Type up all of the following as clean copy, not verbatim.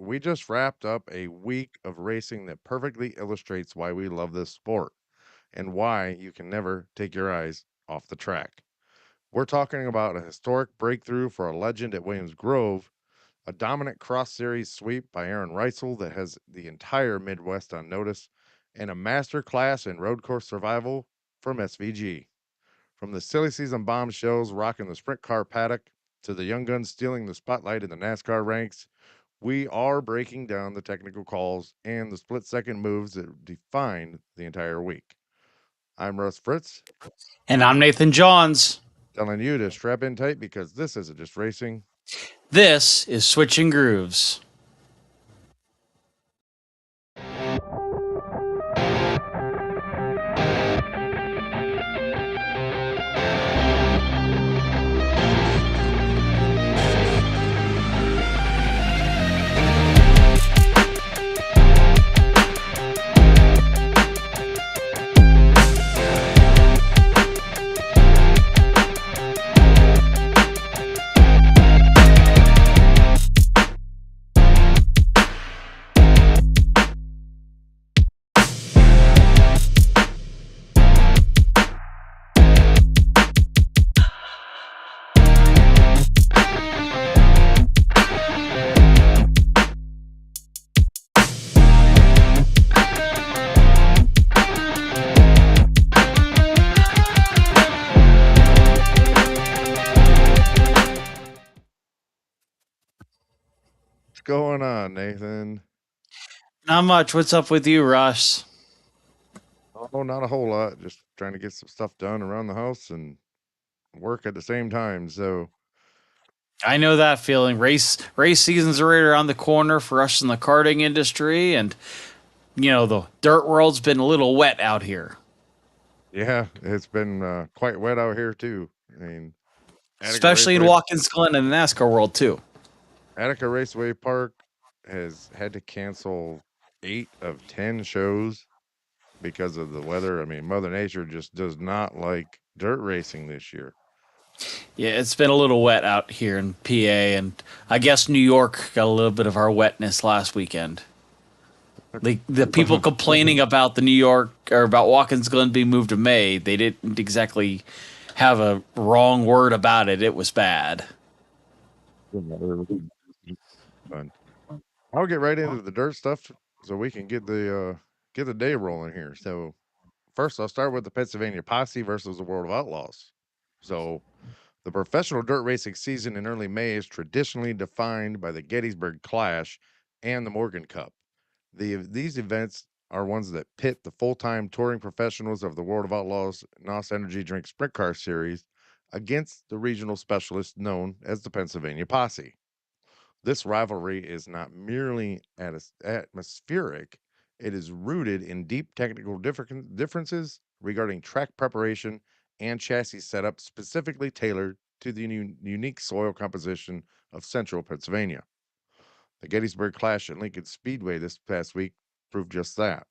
we just wrapped up a week of racing that perfectly illustrates why we love this sport and why you can never take your eyes off the track. We're talking about a historic breakthrough for a legend at Williams Grove, a dominant cross series sweep by Aaron Reutzel that has the entire Midwest on notice, and a masterclass in road course survival from SVG. From the silly season bombshells rocking the sprint car paddock to the young guns stealing the spotlight in the NASCAR ranks, we are breaking down the technical calls and the split second moves that defined the entire week. I'm Russ Fritz, And I'm Nathan Johns. telling you to strap in tight because this isn't just racing. This is Switchin Grooves. What's going on, Nathan? Not much. What's up with you, Russ? Oh, not a whole lot. Just trying to get some stuff done around the house and work at the same time. So, I know that feeling. Race season's right around the corner for us in the karting industry, and the dirt world's been a little wet out here, yeah, it's been quite wet out here too. I mean, Attica especially in Raceway, Watkins Glen and the NASCAR world too. Attica Raceway Park has had to cancel 8 of 10 shows because of the weather. I mean, Mother Nature just does not like dirt racing this year. Yeah, it's been a little wet out here in PA, and I guess New York got a little bit of our wetness last weekend. The people complaining about the New York or about Watkins Glen being moved to May, they didn't exactly have a wrong word about it. It was bad. But I'll get right into the dirt stuff so we can get the day rolling here. So first, I'll start with the Pennsylvania Posse versus the World of Outlaws. So the professional dirt racing season in early May is traditionally defined by the Gettysburg Clash and the Morgan Cup. These events are ones that pit the full-time touring professionals of the World of Outlaws NOS Energy Drink Sprint Car Series against the regional specialists known as the Pennsylvania Posse. This rivalry is not merely atmospheric, it is rooted in deep technical differences regarding track preparation and chassis setup specifically tailored to the unique soil composition of central Pennsylvania. The Gettysburg Clash at Lincoln Speedway this past week proved just that.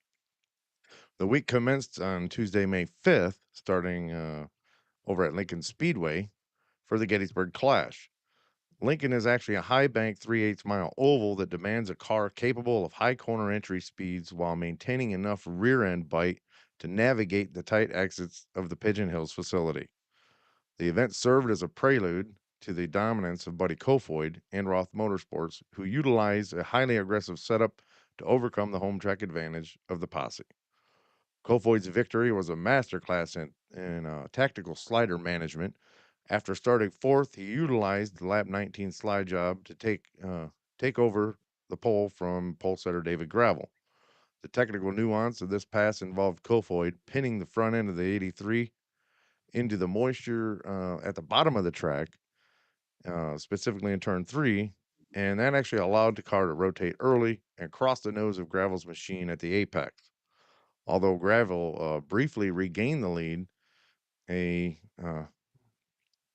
The week commenced on Tuesday, May 5th, starting over at Lincoln Speedway for the Gettysburg Clash. Lincoln is actually a high bank 3/8 mile oval that demands a car capable of high corner entry speeds while maintaining enough rear end bite to navigate the tight exits of the Pigeon Hills facility. The event served as a prelude to the dominance of Buddy Kofoid and Roth Motorsports, who utilized a highly aggressive setup to overcome the home track advantage of the posse. Kofoid's victory was a masterclass in tactical slider management. After starting fourth, he utilized the lap 19 slide job to take over the pole from pole setter David Gravel. The technical nuance of this pass involved Kofoid pinning the front end of the 83 into the moisture at the bottom of the track, specifically in turn 3, and that actually allowed the car to rotate early and cross the nose of Gravel's machine at the apex. Although Gravel briefly regained the lead, a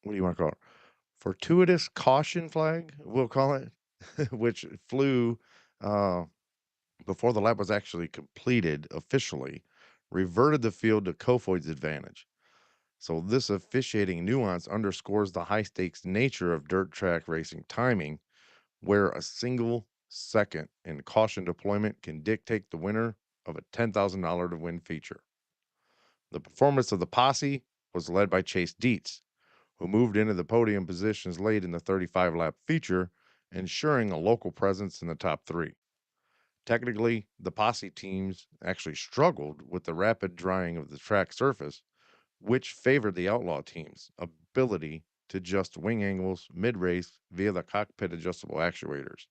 what do you want to call it? Fortuitous caution flag, we'll call it, which flew uh, before the lap was actually completed officially, reverted the field to Kofoid's advantage. So this officiating nuance underscores the high stakes nature of dirt track racing timing, where a single second in caution deployment can dictate the winner of a $10,000 to win feature. The performance of the posse was led by Chase Dietz, who moved into the podium positions late in the 35 lap feature, ensuring a local presence in the top three. Technically, the posse teams actually struggled with the rapid drying of the track surface, which favored the outlaw team's ability to adjust wing angles mid race via the cockpit adjustable actuators.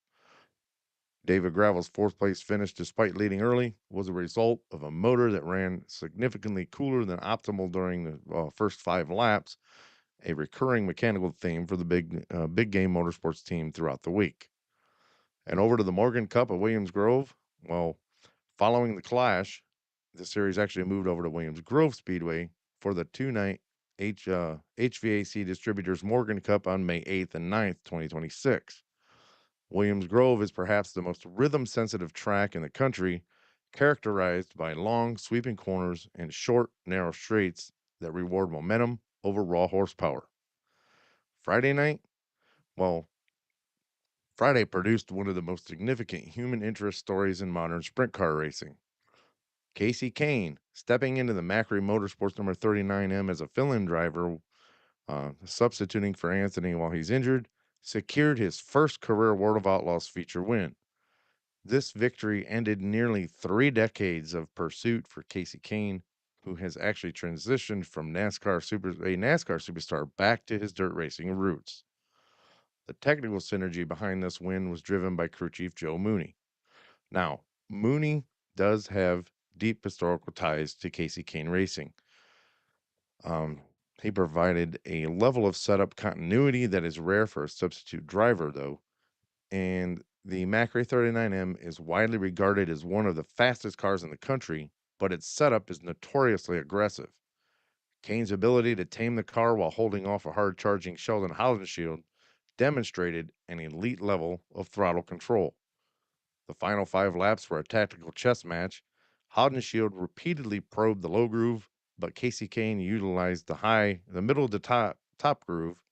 David Gravel's fourth place finish, despite leading early, was a result of a motor that ran significantly cooler than optimal during the first 5 laps, a recurring mechanical theme for the big game motorsports team throughout the week. And over to the Morgan Cup at Williams Grove. Well, following the clash, the series actually moved over to Williams Grove Speedway for the two-night HVAC Distributors Morgan Cup on May 8th and 9th, 2026. Williams Grove is perhaps the most rhythm-sensitive track in the country, characterized by long, sweeping corners and short, narrow straights that reward momentum over raw horsepower. Friday night? Well, Friday produced one of the most significant human interest stories in modern sprint car racing. Kasey Kahne, stepping into the Macri Motorsports number 39M as a fill-in driver, substituting for Anthony while he's injured, secured his first career World of Outlaws feature win. This victory ended nearly 3 decades of pursuit for Kasey Kahne, who has actually transitioned from a NASCAR superstar back to his dirt racing roots. The technical synergy behind this win was driven by crew chief Joe Mooney. Now, Mooney does have deep historical ties to Kasey Kahne Racing. He provided a level of setup continuity that is rare for a substitute driver, though, and the Macri 39M is widely regarded as one of the fastest cars in the country, but its setup is notoriously aggressive. Kahne's ability to tame the car while holding off a hard-charging Sheldon Haudenschild demonstrated an elite level of throttle control. The final 5 laps were a tactical chess match. Haudenschild repeatedly probed the low groove, but Kasey Kahne utilized the middle of the top groove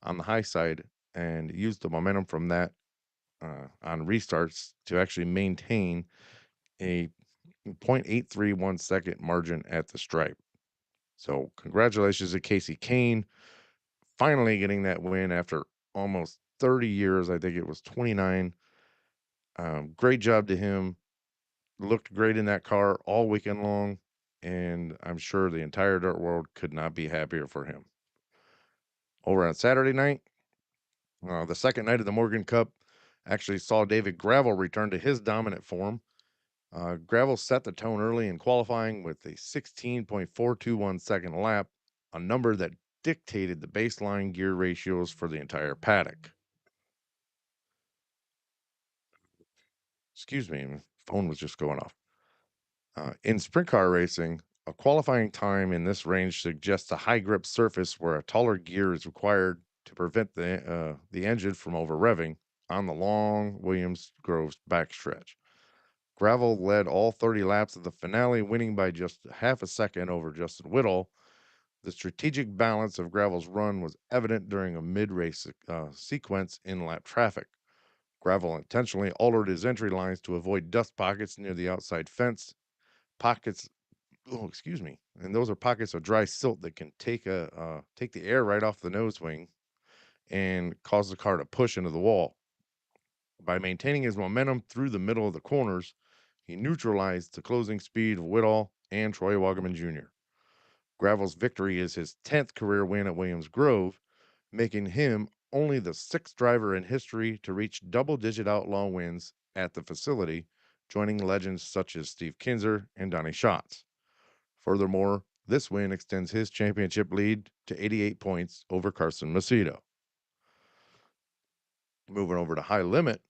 on the high side and used the momentum from that on restarts to actually maintain a 0.831 second margin at the stripe. So congratulations to Kasey Kahne, finally getting that win after almost 30 years. I think it was 29. Great job to him. Looked great in that car all weekend long, and I'm sure the entire dirt world could not be happier for him. Over on Saturday night, the second night of the Morgan Cup actually saw David Gravel return to his dominant form. Gravel set the tone early in qualifying with a 16.421 second lap, a number that dictated the baseline gear ratios for the entire paddock. Excuse me, my phone was just going off. In sprint car racing, a qualifying time in this range suggests a high grip surface where a taller gear is required to prevent the engine from over revving on the long Williams Groves backstretch. Gravel led all 30 laps of the finale, winning by just half a second over Justin Whittle. The strategic balance of Gravel's run was evident during a mid-race sequence in lap traffic. Gravel intentionally altered his entry lines to avoid dust pockets near the outside fence. And those are pockets of dry silt that can take the air right off the nose wing and cause the car to push into the wall. By maintaining his momentum through the middle of the corners, he neutralized the closing speed of Whitall and Troy Wagaman Jr. Gravel's victory is his 10th career win at Williams Grove, making him only the 6th driver in history to reach double-digit outlaw wins at the facility, joining legends such as Steve Kinzer and Donnie Schatz. Furthermore, this win extends his championship lead to 88 points over Carson Macedo. Moving over to High Limit,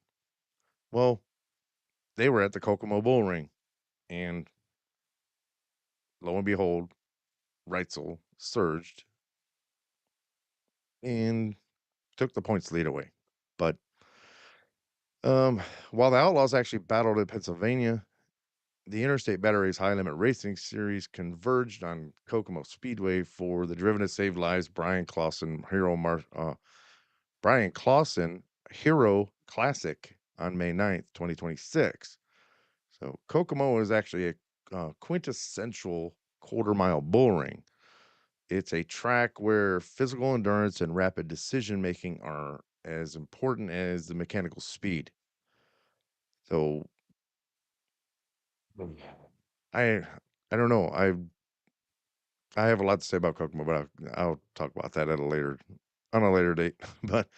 well, they were at the Kokomo Bull Ring, and lo and behold, Reutzel surged and took the points lead away. But while the Outlaws actually battled in Pennsylvania, the Interstate Batteries High Limit Racing Series converged on Kokomo Speedway for the Driven to Save Lives Brian Clausen Hero Classic on May 9th, 2026. So Kokomo is actually a quintessential quarter-mile bull ring. It's a track where physical endurance and rapid decision making are as important as the mechanical speed. So I I don't know. I have a lot to say about Kokomo, but I'll talk about that at a later on a later date. But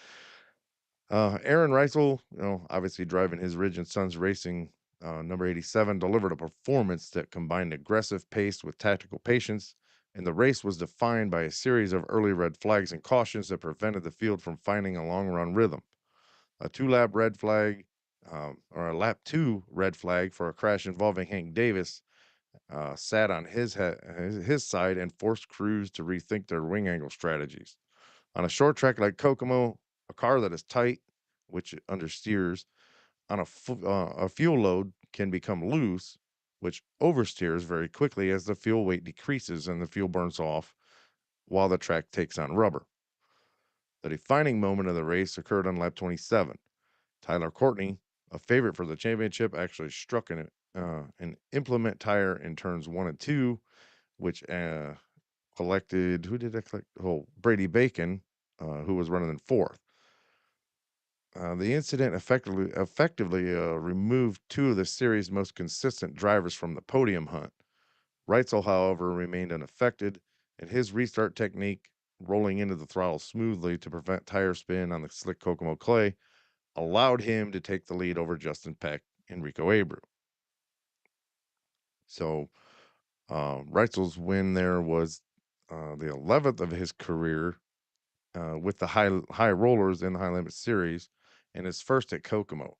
Aaron Reutzel, obviously driving his Ridge and Sons Racing number 87, delivered a performance that combined aggressive pace with tactical patience, and the race was defined by a series of early red flags and cautions that prevented the field from finding a long run rhythm. A two-lap red flag, or a lap two red flag for a crash involving Hank Davis, sat on his side and forced crews to rethink their wing angle strategies. On a short track like Kokomo, a car that is tight, which understeers, on a fuel load can become loose, which oversteers very quickly as the fuel weight decreases and the fuel burns off while the track takes on rubber. The defining moment of the race occurred on lap 27. Tyler Courtney, a favorite for the championship, actually struck an implement tire in turns 1 and 2, which collected, who did that collect? Oh, Brady Bacon, who was running in fourth. The incident effectively removed two of the series' most consistent drivers from the podium hunt. Reitzel, however, remained unaffected, and his restart technique, rolling into the throttle smoothly to prevent tire spin on the slick Kokomo clay, allowed him to take the lead over Justin Peck and Rico Abreu. So Reitzel's win there was the 11th of his career with the high rollers in the high limit series, and his first at Kokomo.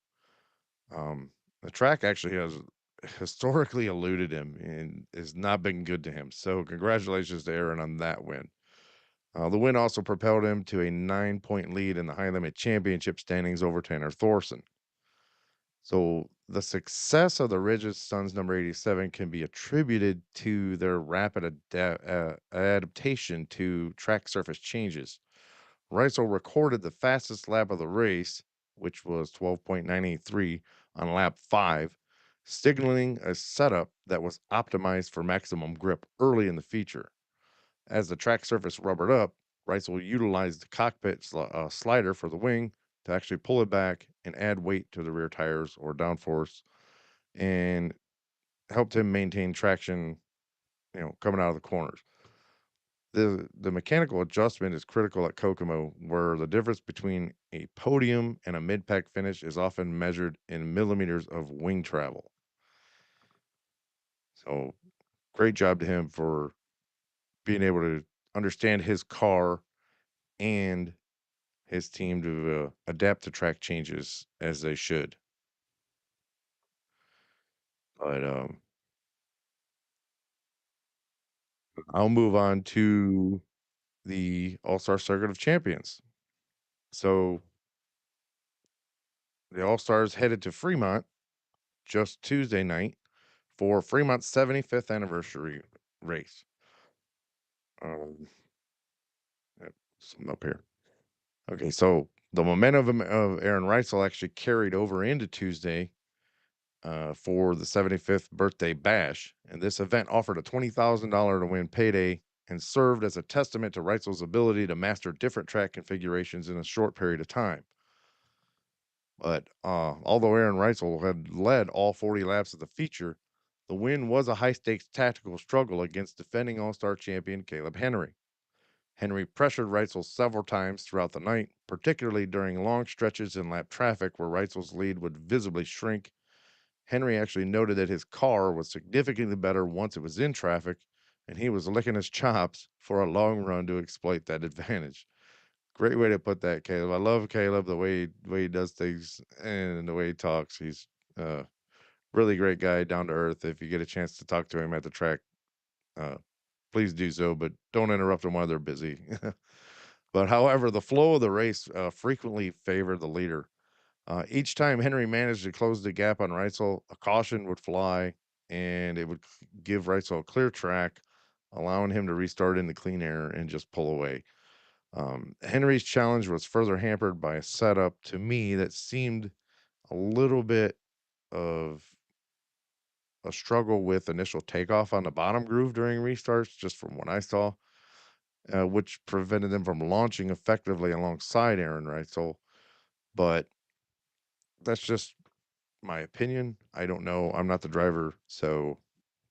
The track actually has historically eluded him and has not been good to him. So congratulations to Aaron on that win. The win also propelled him to a 9-point lead in the high limit championship standings over Tanner Thorson. So the success of the Ridges Sons number 87 can be attributed to their rapid adaptation to track surface changes. Reisel recorded the fastest lap of the race, which was 12.983 on lap 5, signaling a setup that was optimized for maximum grip early in the feature. As the track surface rubbered up, Reisel utilized the cockpit slider for the wing to actually pull it back and add weight to the rear tires or downforce, and helped him maintain traction, coming out of the corners. The mechanical adjustment is critical at Kokomo, where the difference between a podium and a mid-pack finish is often measured in millimeters of wing travel. So great job to him for being able to understand his car and his team to adapt to track changes as they should. But I'll move on to the All-Star Circuit of Champions. So the All-Stars headed to Fremont just Tuesday night for Fremont's 75th anniversary race. Something up here. Okay, so the momentum of Aaron Reutzel actually carried over into Tuesday for the 75th birthday bash, and this event offered a $20,000 to win payday and served as a testament to Reutzel's ability to master different track configurations in a short period of time. But although Aaron Reutzel had led all 40 laps of the feature, the win was a high-stakes tactical struggle against defending All-Star champion Caleb Henry. Henry pressured Reutzel several times throughout the night, particularly during long stretches in lap traffic where Reutzel's lead would visibly shrink. Henry actually noted that his car was significantly better once it was in traffic, and he was licking his chops for a long run to exploit that advantage. Great way to put that, Caleb. I love Caleb, the way he does things and the way he talks. He's really great guy, down to earth. If you get a chance to talk to him at the track, uh, please do so, but don't interrupt them while they're busy. But however, the flow of the race frequently favored the leader. Each time Henry managed to close the gap on Reitzel, a caution would fly, and it would give Reitzel a clear track, allowing him to restart into clean air and just pull away. Henry's challenge was further hampered by a setup to me that seemed a little bit of a struggle with initial takeoff on the bottom groove during restarts, just from what I saw, which prevented them from launching effectively alongside Aaron Reutzel. But that's just my opinion. I don't know. I'm not the driver, so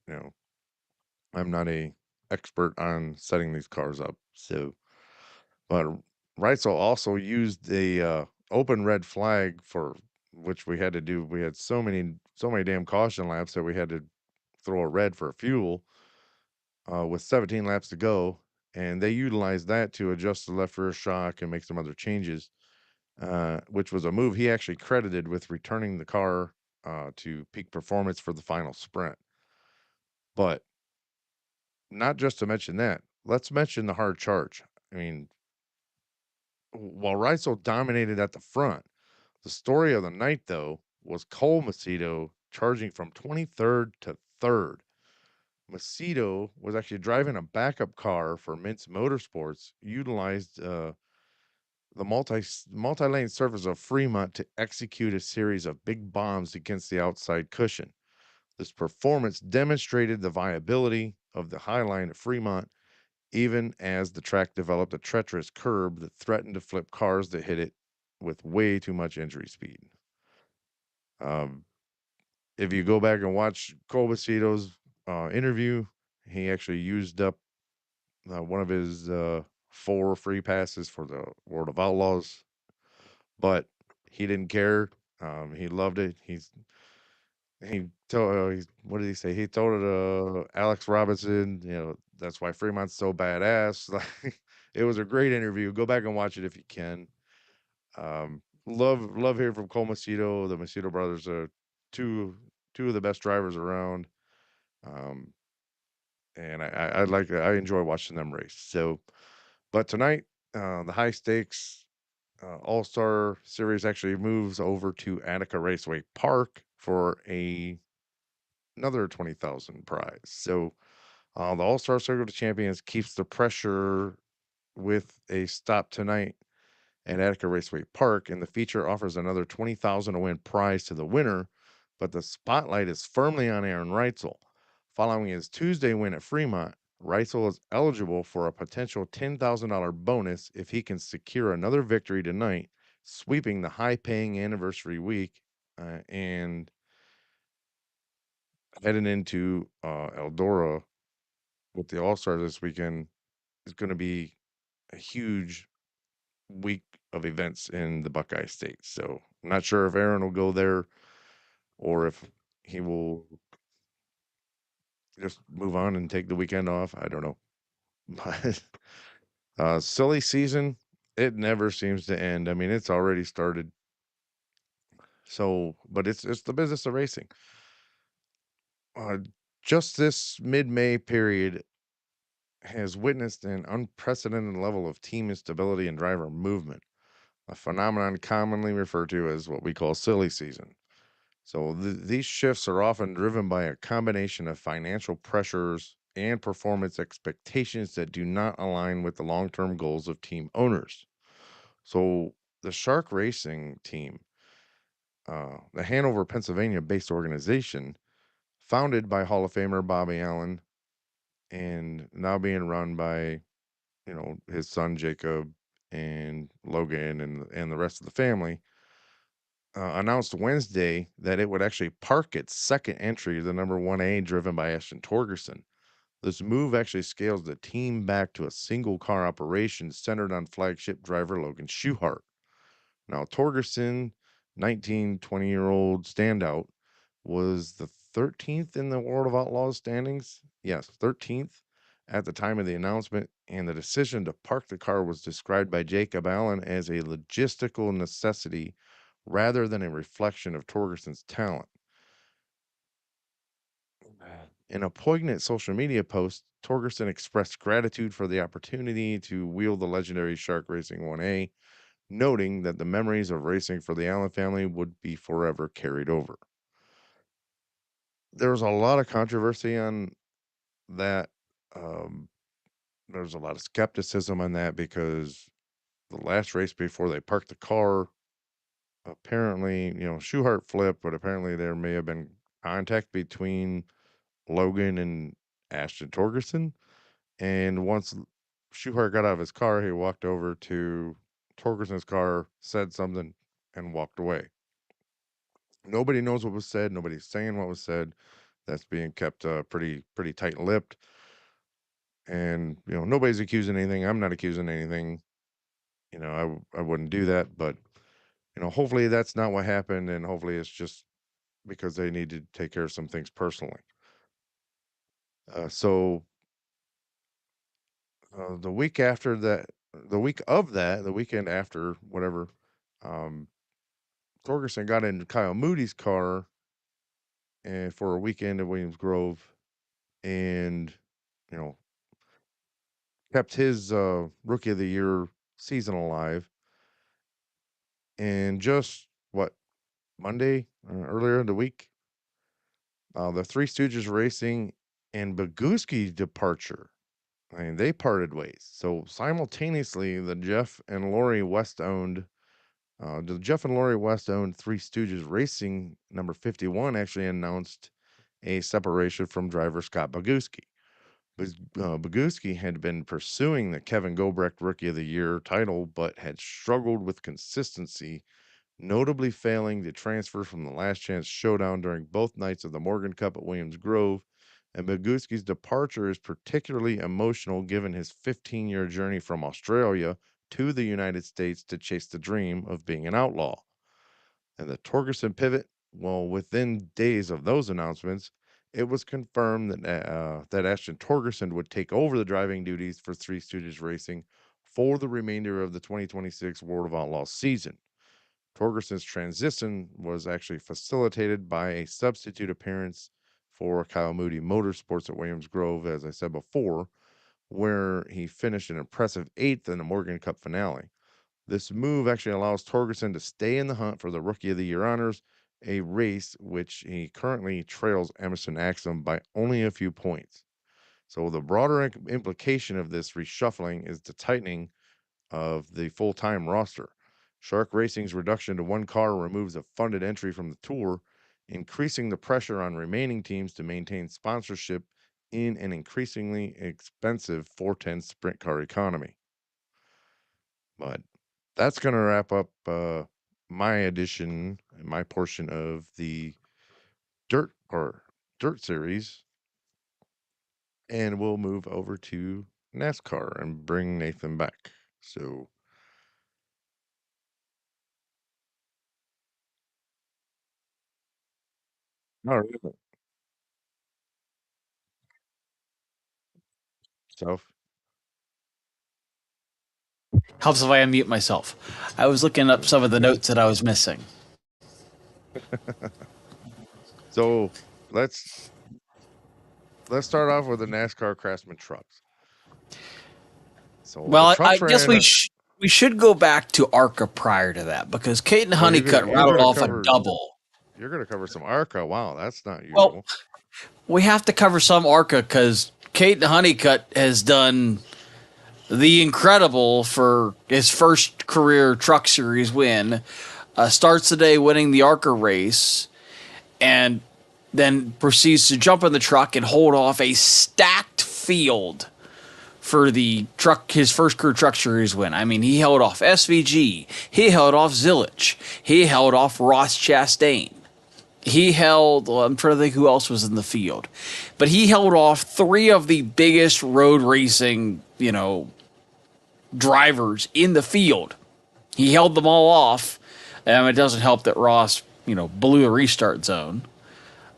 you know, I'm not a expert on setting these cars up. So, but Reitzel also used a open red flag for which we had to do. We had so many damn caution laps that we had to throw a red for fuel with 17 laps to go, and they utilized that to adjust the left rear shock and make some other changes, which was a move he actually credited with returning the car to peak performance for the final sprint. But not just to mention that, let's mention the hard charge. I mean, while Reitzel dominated at the front, the story of the night, though, was Cole Macedo charging from 23rd to 3rd. Macedo was actually driving a backup car for Mintz Motorsports, utilized the multi-lane surface of Fremont to execute a series of big bombs against the outside cushion. This performance demonstrated the viability of the high line at Fremont, even as the track developed a treacherous curb that threatened to flip cars that hit it with way too much entry speed. Um, if you go back and watch Cole Macedo's interview, he actually used up one of his 4 free passes for the World of Outlaws, but he didn't care. He loved it. He told what did he say? He told it Alex Robinson. That's why Fremont's so badass. Like, it was a great interview. Go back and watch it if you can. Love hearing from Cole Macedo. The Macedo brothers are two of the best drivers around. Um, and I enjoy watching them race. So, but tonight, the high stakes All Star Series actually moves over to Attica Raceway Park for another 20,000 prize. So, the All Star Circle of Champions keeps the pressure with a stop tonight at Attica Raceway Park, and the feature offers another 20,000 to win prize to the winner, but the spotlight is firmly on Aaron Reutzel. Following his Tuesday win at Fremont, Reutzel is eligible for a potential $10,000 bonus if he can secure another victory tonight, sweeping the high-paying anniversary week, and heading into Eldora with the All-Stars this weekend is going to be a huge week of events in the Buckeye State. So I'm not sure if Aaron will go there or if he will just move on and take the weekend off. I don't know. But silly season, it never seems to end. I mean, it's already started. So, but it's the business of racing. Uh, just this mid-May period has witnessed an unprecedented level of team instability and driver movement, a phenomenon commonly referred to as what we call silly season. So these shifts are often driven by a combination of financial pressures and performance expectations that do not align with the long-term goals of team owners. So the Shark Racing team, the Hanover, Pennsylvania-based organization, founded by Hall of Famer Bobby Allen, and now being run by his son Jacob and Logan and the rest of the family, announced Wednesday that it would actually park its second entry to the number 1A driven by Ashton Torgerson. This move actually scales the team back to a single car operation centered on flagship driver Logan Schuchart. Now, Torgerson, 19, 20-year-old standout, was the 13th in the World of Outlaws standings. Yes, 13th at the time of the announcement, and the decision to park the car was described by Jacob Allen as a logistical necessity rather than a reflection of Torgerson's talent. In a poignant social media post, Torgerson expressed gratitude for the opportunity to wield the legendary Shark Racing 1A, noting that the memories of racing for the Allen family would be forever carried over. There was a lot of controversy on that. Um, there's a lot of skepticism on that because the last race before they parked the car, apparently, Schuchart flipped, but apparently there may have been contact between Logan and Ashton Torgerson. And once Schuchart got out of his car, he walked over to Torgerson's car, said something, and walked away. Nobody knows what was said. Nobody's saying what was said. That's being kept pretty tight-lipped. And nobody's accusing anything. I'm not accusing anything. I wouldn't do that, but hopefully that's not what happened, and hopefully it's just because they need to take care of some things personally. So the week after that, the week of that, the weekend after, whatever, um, Torgerson got in Kyle Moody's car and for a weekend at Williams Grove, and you know kept his Rookie of the Year season alive. And just what, Monday, earlier in the week, the Three Stooges Racing and Boguski's departure. I mean, they parted ways. So simultaneously, the Jeff and Lori West owned Three Stooges Racing number 51 actually announced a separation from driver Scott Boguski. Boguski had been pursuing the Kevin Gobrecht Rookie of the Year title, but had struggled with consistency, notably failing to transfer from the Last Chance Showdown during both nights of the Morgan Cup at Williams Grove. And Boguski's departure is particularly emotional given his 15-year journey from Australia to the United States to chase the dream of being an outlaw. And the Torgerson pivot, well, within days of those announcements, it was confirmed that Ashton Torgerson would take over the driving duties for Three Stooges Racing for the remainder of the 2026 World of Outlaws season. Torgerson's transition was actually facilitated by a substitute appearance for Kyle Moody Motorsports at Williams Grove, as I said before, where he finished an impressive 8th in the Morgan Cup finale. This move actually allows Torgerson to stay in the hunt for the Rookie of the Year honors, a race which he currently trails Emerson Axum by only a few points. So the broader implication of this reshuffling is the tightening of the full-time roster. Shark Racing's reduction to one car removes a funded entry from the tour, increasing the pressure on remaining teams to maintain sponsorship in an increasingly expensive 410 sprint car economy. But that's going to wrap up my edition, my portion of the dirt series, and we'll move over to NASCAR and bring Nathan back. So, all right, stuff. Helps if I unmute myself. I was looking up some of the notes that I was missing. So let's start off with the NASCAR Craftsman trucks. So the Well, I trucks guess ran. we should go back to ARCA prior to that because Kate and Oh, Honeycutt you're rattled gonna off a cover. double. You're gonna cover some ARCA. Wow, that's not Well, usual. we have to cover some ARCA because Kate and Honeycutt has done the incredible for his first career Truck Series win. Starts the day winning the ARCA race and then proceeds to jump in the truck and hold off a stacked field for the truck, his first career Truck Series win. I mean, he held off SVG, he held off Zilich, he held off Ross Chastain. He held, well, I'm trying to think who else was in the field, but he held off three of the biggest road racing, drivers in the field. He held them all off. It doesn't help that Ross, blew the restart zone.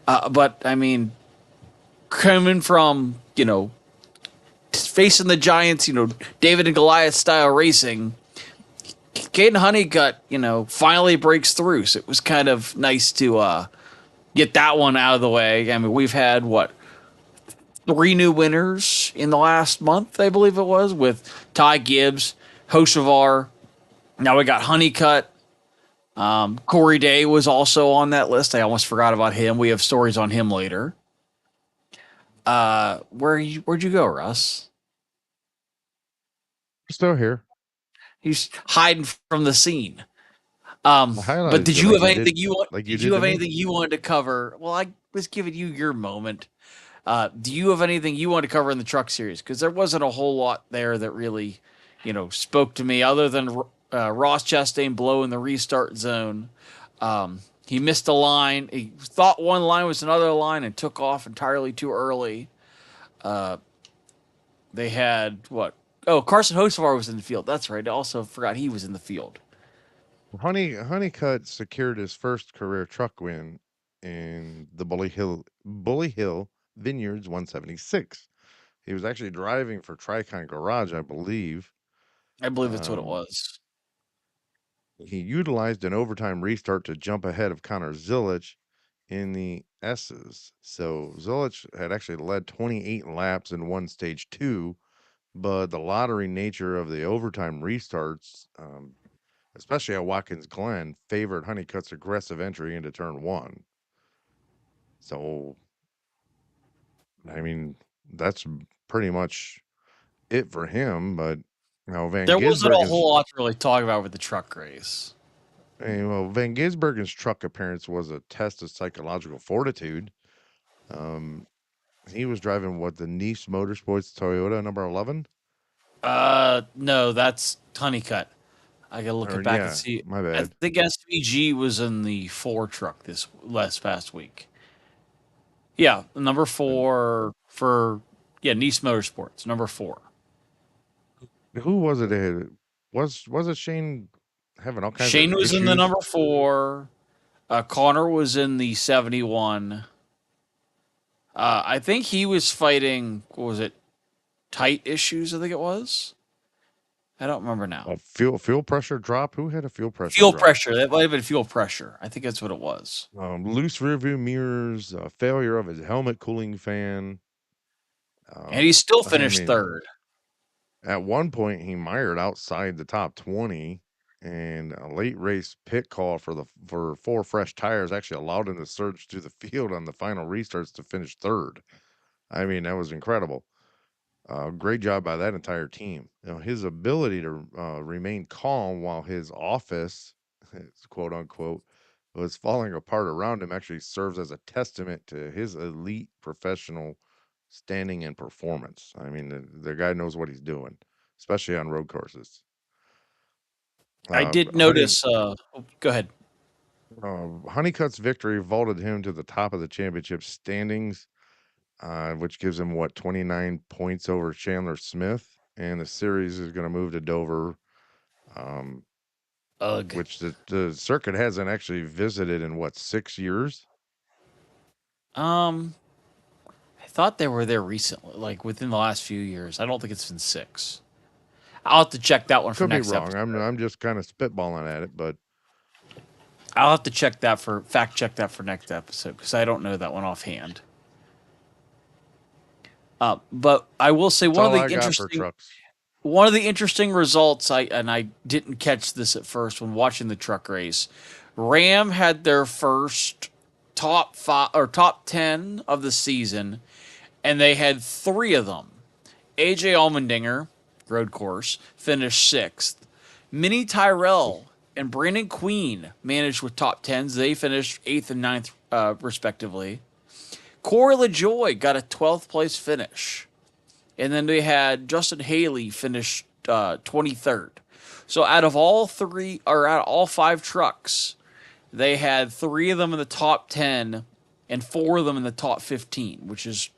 But I mean, coming from, facing the Giants, David and Goliath style racing, Caden Honeycutt, finally breaks through. So it was kind of nice to get that one out of the way. I mean, we've had what, three new winners in the last month, I believe it was, with Ty Gibbs, Hochevar. Now we got Honeycutt. Corey Day was also on that list. I almost forgot about him. We have stories on him later. Where'd you go, Russ? We're still here. He's hiding from the scene. The But highlights did it you like have you did, anything you want? like you Did did you to have me. anything you wanted to cover? Well, I was giving you your moment. Do you have anything you wanted to cover in the truck series? Because there wasn't a whole lot there that really, spoke to me other than Ross Chastain blowing the restart zone. He missed a line. He thought one line was another line and took off entirely too early. They had what? Oh, Carson Hocevar was in the field. That's right. I also forgot he was in the field. Honeycutt secured his first career truck win in the Bully Hill Vineyards 176. He was actually driving for Tricon Garage, I believe. I believe that's what it Um, was. he utilized an overtime restart to jump ahead of Connor Zilic in the S's. So Zilic had actually led 28 laps and won stage two, but the lottery nature of the overtime restarts, especially at Watkins Glen, favored Honeycutt's aggressive entry into turn one. So, I mean, that's pretty much it for him. But Van There wasn't a Gisbergen's whole lot to really talk about with the truck race. Van Gisbergen's truck appearance was a test of psychological fortitude. Um, he was driving what the Nice Motorsports Toyota number 11. No, that's Honeycutt. I gotta look Or it back and yeah, see. my I bad. think SVG was in the four truck this last past week. Yeah, number And four for Nice Motorsports, number four. who was it? Was it Shane having all kinds of Shane was in the issues? number four. Connor was in the 71. I think he was fighting. What was it? Tight issues. I think it was. I don't remember now. A fuel pressure drop. Who had a fuel pressure Fuel drop? pressure. That might have been fuel pressure. I think that's what it was. Loose rearview mirrors, failure of his helmet cooling fan. And he still I finished mean, third. at one point he mired outside the top 20, and a late race pit call for four fresh tires actually allowed him to surge to the field on the final restarts to finish third. I mean, that was incredible. Great job by that entire team. His ability to remain calm while his office, quote unquote, was falling apart around him actually serves as a testament to his elite professional standing and performance. I mean, the guy knows what he's doing, especially on road courses. I Uh, did Honey, notice. Go ahead. Honeycutt's victory vaulted him to the top of the championship standings, which gives him 29 points over Chandler Smith, and the series is going to move to Dover, um, Ugh. which the circuit hasn't actually visited in 6 years. Um, I thought they were there recently, like within the last few years. I don't think it's been six. I'll have to check that one for Could be next wrong. episode. I'm just kind of spitballing at it, but I'll have to check that for fact check that for next episode because I don't know that one offhand. But I will say that's all I got for trucks. one of the interesting results I didn't catch this at first when watching the truck race. Ram had their first top five or top 10 of the season, and they had three of them. AJ Allmendinger, road course, finished sixth. Minnie Tyrell and Brandon Queen managed with top tens. They finished eighth and ninth, respectively. Corey LaJoy got a 12th place finish. And then they had Justin Haley finish 23rd. So out of all three, or out of all five trucks, they had three of them in the top 10 and four of them in the top 15, which is,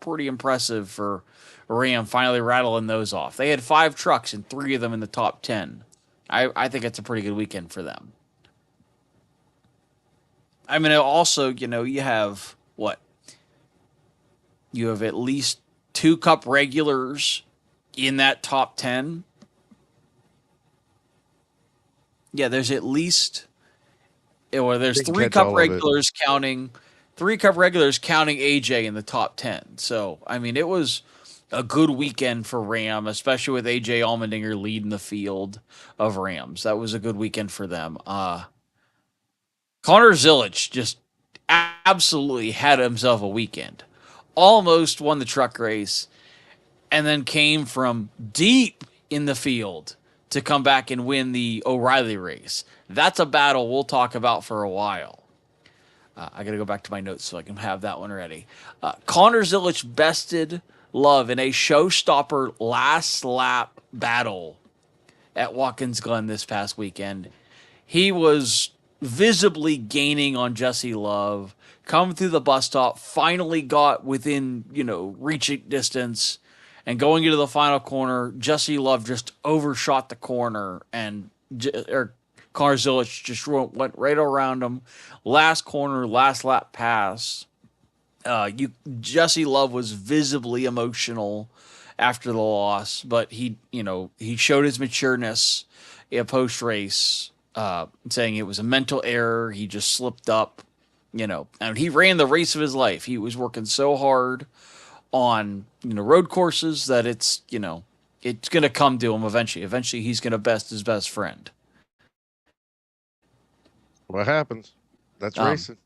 pretty impressive for Ram finally rattling those off. They had five trucks and three of them in the top 10. I think it's a pretty good weekend for them. I mean, also, you have what? You have at least two cup regulars in that top 10. Yeah, there's at least, or there's Didn't catch all of it. three cup regulars counting AJ in the top 10. So, I mean, it was a good weekend for Ram, especially with AJ Allmendinger leading the field of Rams. That was a good weekend for them. Connor Zilic just absolutely had himself a weekend. Almost won the truck race and then came from deep in the field to come back and win the O'Reilly race. That's a battle we'll talk about for a while. I got to go back to my notes so I can have that one ready. Connor Zilic bested Love in a showstopper last lap battle at Watkins Glen this past weekend. He was visibly gaining on Jesse Love, coming through the bus stop, finally got within, reaching distance, and going into the final corner, Jesse Love just overshot the corner, and Connor Zilic just went right around him. Last corner, last lap pass. Jesse Love was visibly emotional after the loss, but he showed his matureness in post race, saying it was a mental error. He just slipped up, and he ran the race of his life. He was working so hard on road courses that it's going to come to him eventually. Eventually, he's going to best his best friend. What happens? That's racing.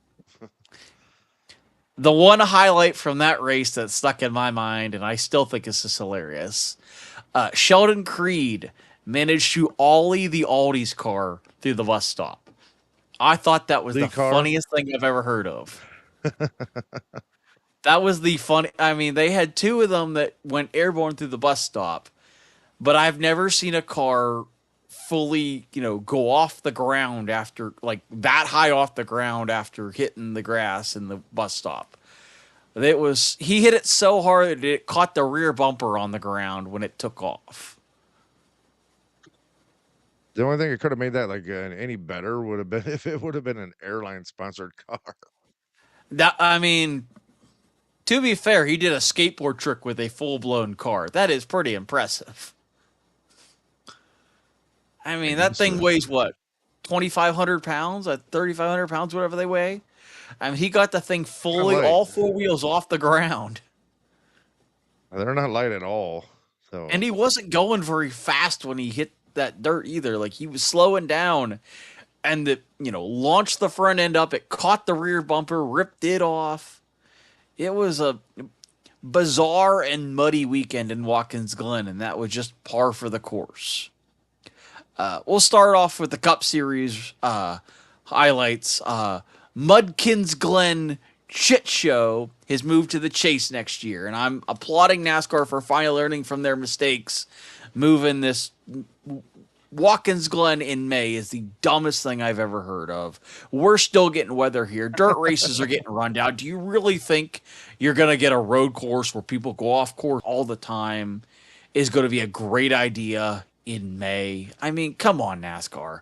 The one highlight from that race that stuck in my mind, and I still think this is hilarious, Sheldon Creed managed to ollie the Aldi's car through the bus stop. I thought that was the funniest thing I've ever heard of. That was the funny. I mean, they had two of them that went airborne through the bus stop, but I've never seen a car fully, go off the ground after, like, that high off the ground after hitting the grass in the bus stop. He hit it so hard that it caught the rear bumper on the ground when it took off. The only thing that could have made that any better would have been if it would have been an airline sponsored car. To be fair, he did a skateboard trick with a full blown car. That is pretty impressive. That thing weighs what? 2,500 pounds? 3,500 pounds, whatever they weigh? He got the thing fully, all four wheels off the ground. They're not light at all. So. And he wasn't going very fast when he hit that dirt either. Like, he was slowing down and launched the front end up. It caught the rear bumper, ripped it off. It was a bizarre and muddy weekend in Watkins Glen, and that was just par for the course. We'll start off with the Cup Series highlights. Mudkins Glen shit show has moved to the Chase next year, and I'm applauding NASCAR for finally learning from their mistakes. Moving this Watkins Glen in May is the dumbest thing I've ever heard of. We're still getting weather here. Dirt races are getting run down. Do you really think you're going to get a road course where people go off course all the time is going to be a great idea in May? Come on, NASCAR.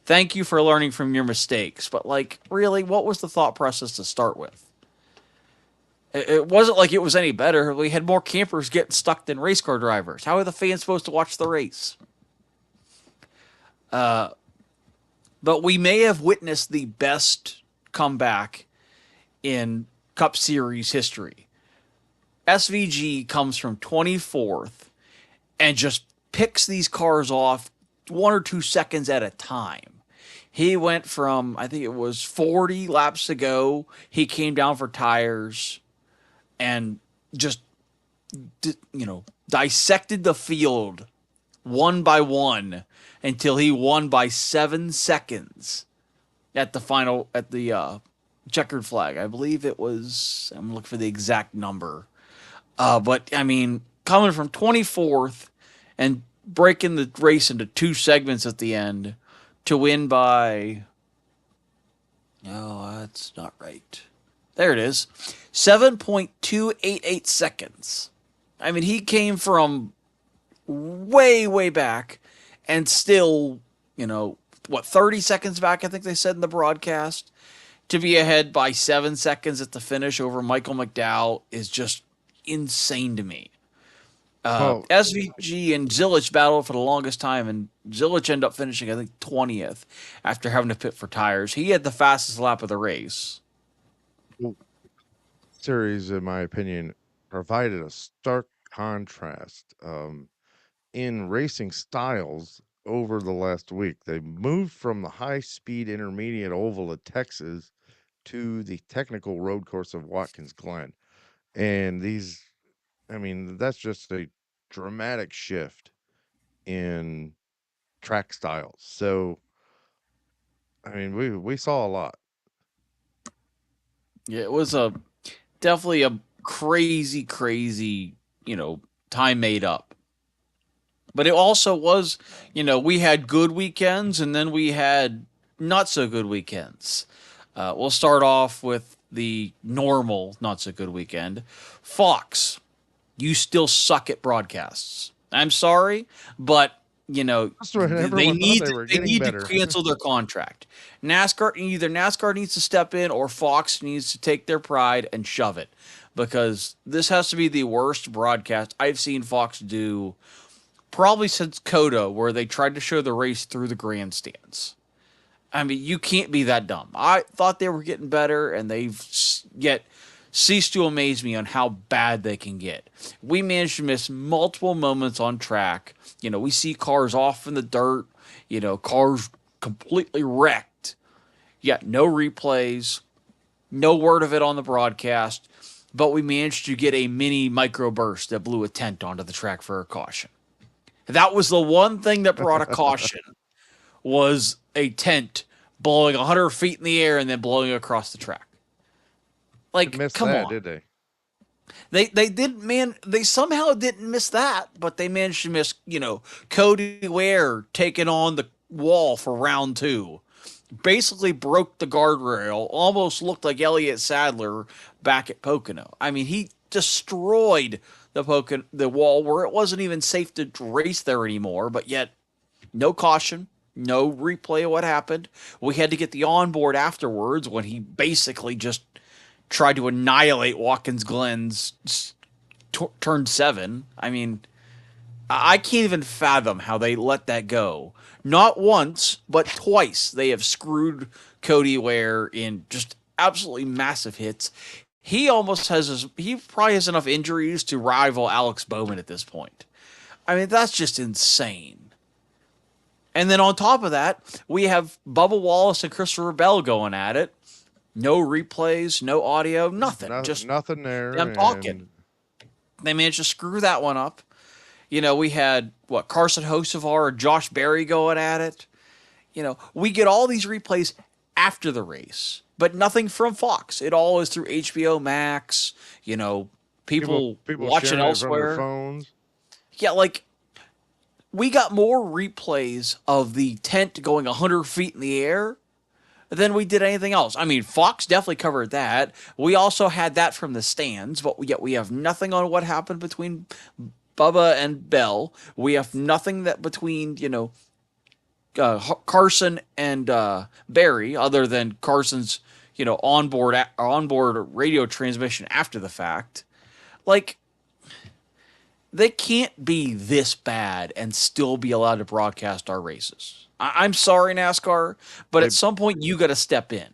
Thank you for learning from your mistakes. But, really, what was the thought process to start with? It wasn't like it was any better. We had more campers getting stuck than race car drivers. How are the fans supposed to watch the race? But we may have witnessed the best comeback in Cup Series history. SVG comes from 24th and just picks these cars off 1 or 2 seconds at a time. He went from, I think it was 40 laps to go. He came down for tires and just, dissected the field one by one until he won by 7 seconds at the checkered flag. I believe it was, I'm looking for the exact number. But coming from 24th and breaking the race into 2 segments at the end to win by, no, that's not right. There it is. 7.288 seconds. He came from way, way back and still, 30 seconds back, I think they said in the broadcast, to be ahead by 7 seconds at the finish over Michael McDowell is just insane to me. SVG and Zilic battled for the longest time, and Zilic ended up finishing, I think, 20th after having to pit for tires. He had the fastest lap of the race. Series, in my opinion, provided a stark contrast in racing styles over the last week. They moved from the high-speed intermediate oval of Texas to the technical road course of Watkins Glen. And that's just a dramatic shift in track styles. So, I mean, we saw a lot. Yeah, it was a definitely a crazy, crazy, time made up. But it also was, we had good weekends and then we had not so good weekends. We'll start off with the normal, not so good weekend. Fox, you still suck at broadcasts. I'm sorry, but That's what they everyone thought need they to, were they getting need to better. cancel their contract. NASCAR needs to step in or Fox needs to take their pride and shove it, because this has to be the worst broadcast I've seen Fox do probably since Coda, where they tried to show the race through the grandstands. I mean, you can't be that dumb. I thought they were getting better, and they've yet ceased to amaze me on how bad they can get. We managed to miss multiple moments on track. We see cars off in the dirt, cars completely wrecked. Yet no replays, no word of it on the broadcast, but we managed to get a mini microburst that blew a tent onto the track for a caution. That was the one thing that brought a caution, was a tent blowing 100 feet in the air and then blowing across the track. They Like, missed come that, on. did they? They didn't man they somehow didn't miss that, but they managed to miss, Cody Ware taking on the wall for round 2. Basically broke the guardrail, almost looked like Elliott Sadler back at Pocono. I mean, he destroyed the wall where it wasn't even safe to race there anymore, but yet no caution, no replay of what happened. We had to get the onboard afterwards when he basically just tried to annihilate Watkins Glen's turn 7. I mean, I can't even fathom how they let that go. Not once, but twice they have screwed Cody Ware in just absolutely massive hits. He probably has enough injuries to rival Alex Bowman at this point. I mean, that's just insane. And then on top of that, we have Bubba Wallace and Christopher Bell going at it. No replays, no audio, nothing. Just Nothing there, them talking. and They managed to screw that one up. We had Carson Hocevar and Josh Berry going at it. We get all these replays after the race, but nothing from Fox. It all is through HBO Max. People people watching sharing it from their elsewhere. phones. Yeah, like we got more replays of the tent going 100 feet in the air than we did anything else. I mean, Fox definitely covered that. We also had that from the stands, but yet we have nothing on what happened between Bubba and Bell. We have nothing that between Carson and Barry, other than Carson's onboard radio transmission after the fact. Like, they can't be this bad and still be allowed to broadcast our races. I'm sorry, NASCAR, but They at some point you got to step in.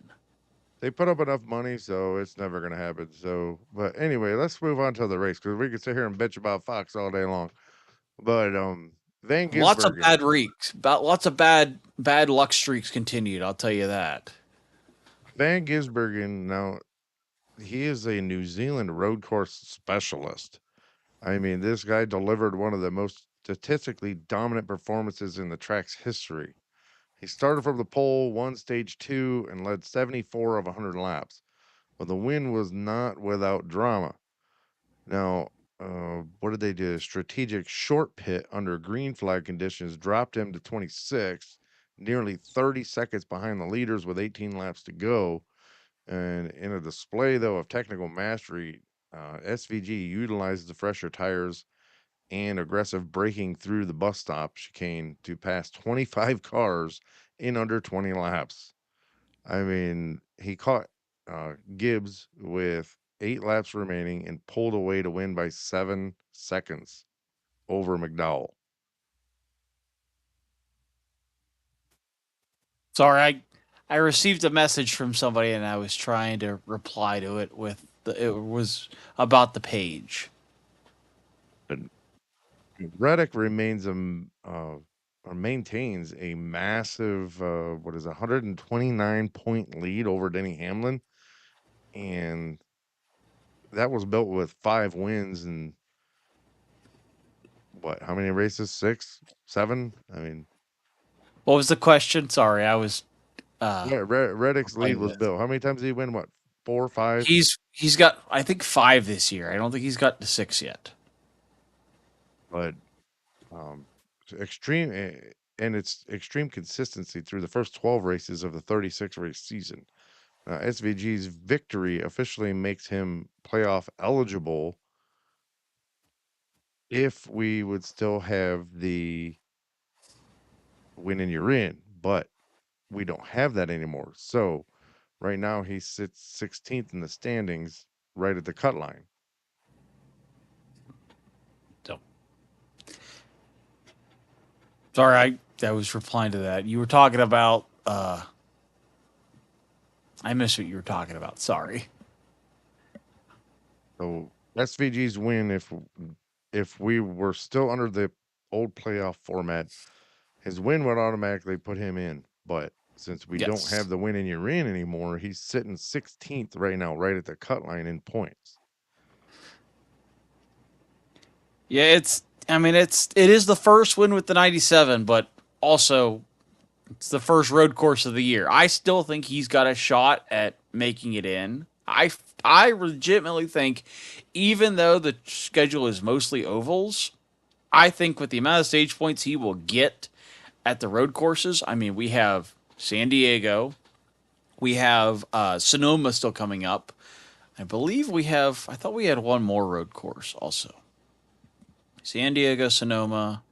they put up enough money, so it's never gonna happen. So, but anyway, let's move on to the race because we could sit here and bitch about Fox all day long. But Van Lots of Gisbergen, bad reeks, about lots of bad luck streaks continued. I'll tell you that. Van Gisbergen. Now he is a New Zealand road course specialist. I mean, this guy delivered one of the most statistically dominant performances in the track's history. He started from the pole, won stage 2, and led 74 of 100 laps. But the win was not without drama. Now, what did they do? Strategic short pit under green flag conditions dropped him to 26th, nearly 30 seconds behind the leaders with 18 laps to go. And in a display, though, of technical mastery, SVG utilized the fresher tires and aggressive braking through the bus stop chicane to pass 25 cars in under 20 laps. I mean, he caught Gibbs with 8 laps remaining and pulled away to win by 7 seconds over McDowell. Sorry, I received a message from somebody and I was trying to reply to it it was about the page. And Reddick remains or maintains a massive what is 129-point lead over Denny Hamlin, and that was built with 5 wins and what? How many races? 6, 7? I mean, What was the question? Sorry, I was uh Yeah, Reddick's lead playing was this. built. How many times did he win? What, 4 or 5? He's got I think 5 this year. I don't think he's got to 6 yet. But extreme, and it's extreme consistency through the first 12 races of the 36 race season. SVG's victory officially makes him playoff eligible if we would still have the win and you're in, but we don't have that anymore. So right now he sits 16th in the standings, right at the cut line. So sorry, I was replying to that. You were talking about I missed what you were talking about. Sorry. So SVG's win, if we were still under the old playoff format, his win would automatically put him in. But since we don't Yes. have the win and you're in anymore, he's sitting 16th right now, right at the cut line in points. Yeah, it is the first win with the 97, but also it's the first road course of the year. I still think he's got a shot at making it in. I legitimately think, even though the schedule is mostly ovals, I think with the amount of stage points he will get at the road courses, I mean, we have San Diego, we have Sonoma still coming up. I believe I thought we had one more road course also. San Diego, Sonoma.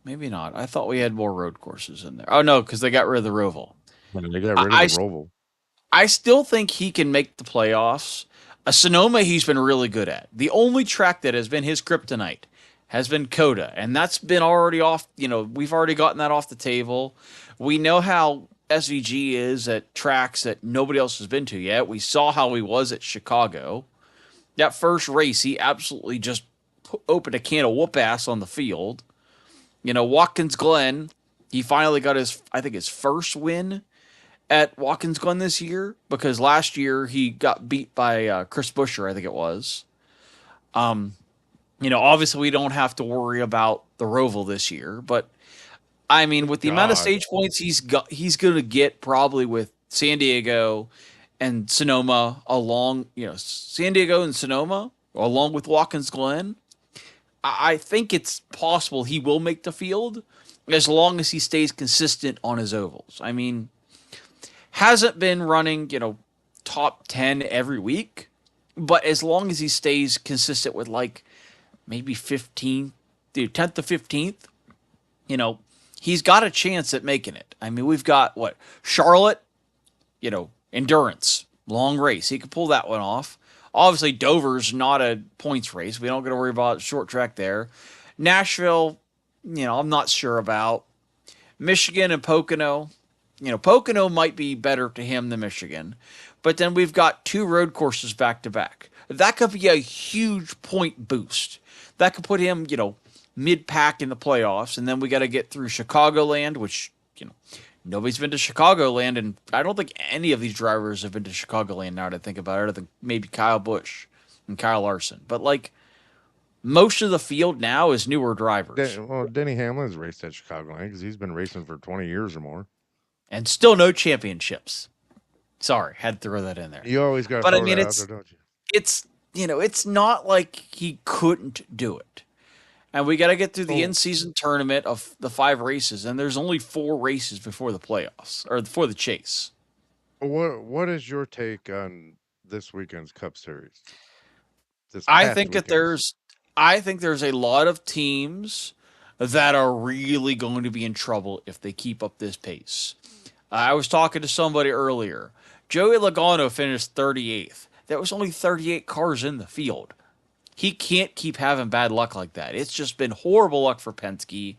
Maybe not. I thought we had more road courses in there. Oh, no, because they got rid of the Roval. And they got I, rid of the I Roval. I still think he can make the playoffs. Sonoma, he's been really good at. The only track that has been his kryptonite has been Coda, and that's been already off. We've already gotten that off the table. We know how SVG is at tracks that nobody else has been to yet. We saw how he was at Chicago. That first race, he absolutely just opened a can of whoop ass on the field. Watkins Glen, he finally got I think his first win at Watkins Glen this year, because last year he got beat by Chris Buescher, I think it was. Obviously we don't have to worry about the Roval this year, but I mean, with the amount of God. stage points he's going to get probably with San Diego and Sonoma San Diego and Sonoma along with Watkins Glen. I think it's possible he will make the field as long as he stays consistent on his ovals. I mean, hasn't been running, top 10 every week, but as long as he stays consistent with like maybe 15th, 10th to 15th, you know, he's got a chance at making it. I mean, we've got what? Charlotte, endurance, long race. He could pull that one off. Obviously, Dover's not a points race. We don't got to worry about short track there. Nashville, I'm not sure about. Michigan and Pocono, Pocono might be better to him than Michigan. But then we've got 2 road courses back to back. That could be a huge point boost. That could put him, mid pack in the playoffs. And then we got to get through Chicagoland, which, nobody's been to Chicagoland. And I don't think any of these drivers have been to Chicagoland now that I think about it, other than maybe Kyle Busch and Kyle Larson. But like, most of the field now is newer drivers. Denny Hamlin's raced at Chicagoland because he's been racing for 20 years or more. And still no championships. Sorry, had to throw that in there. You always got to But I throw mean, that out there, don't you? it's not like he couldn't do it. And we got to get through the in-season tournament of the 5 races, and there's only 4 races before the playoffs or before the chase. What is your take on this weekend's Cup Series? I think that there's a lot of teams that are really going to be in trouble if they keep up this pace. I was talking to somebody earlier. Joey Logano finished 38th. There was only 38 cars in the field. He can't keep having bad luck like that. It's just been horrible luck for Penske.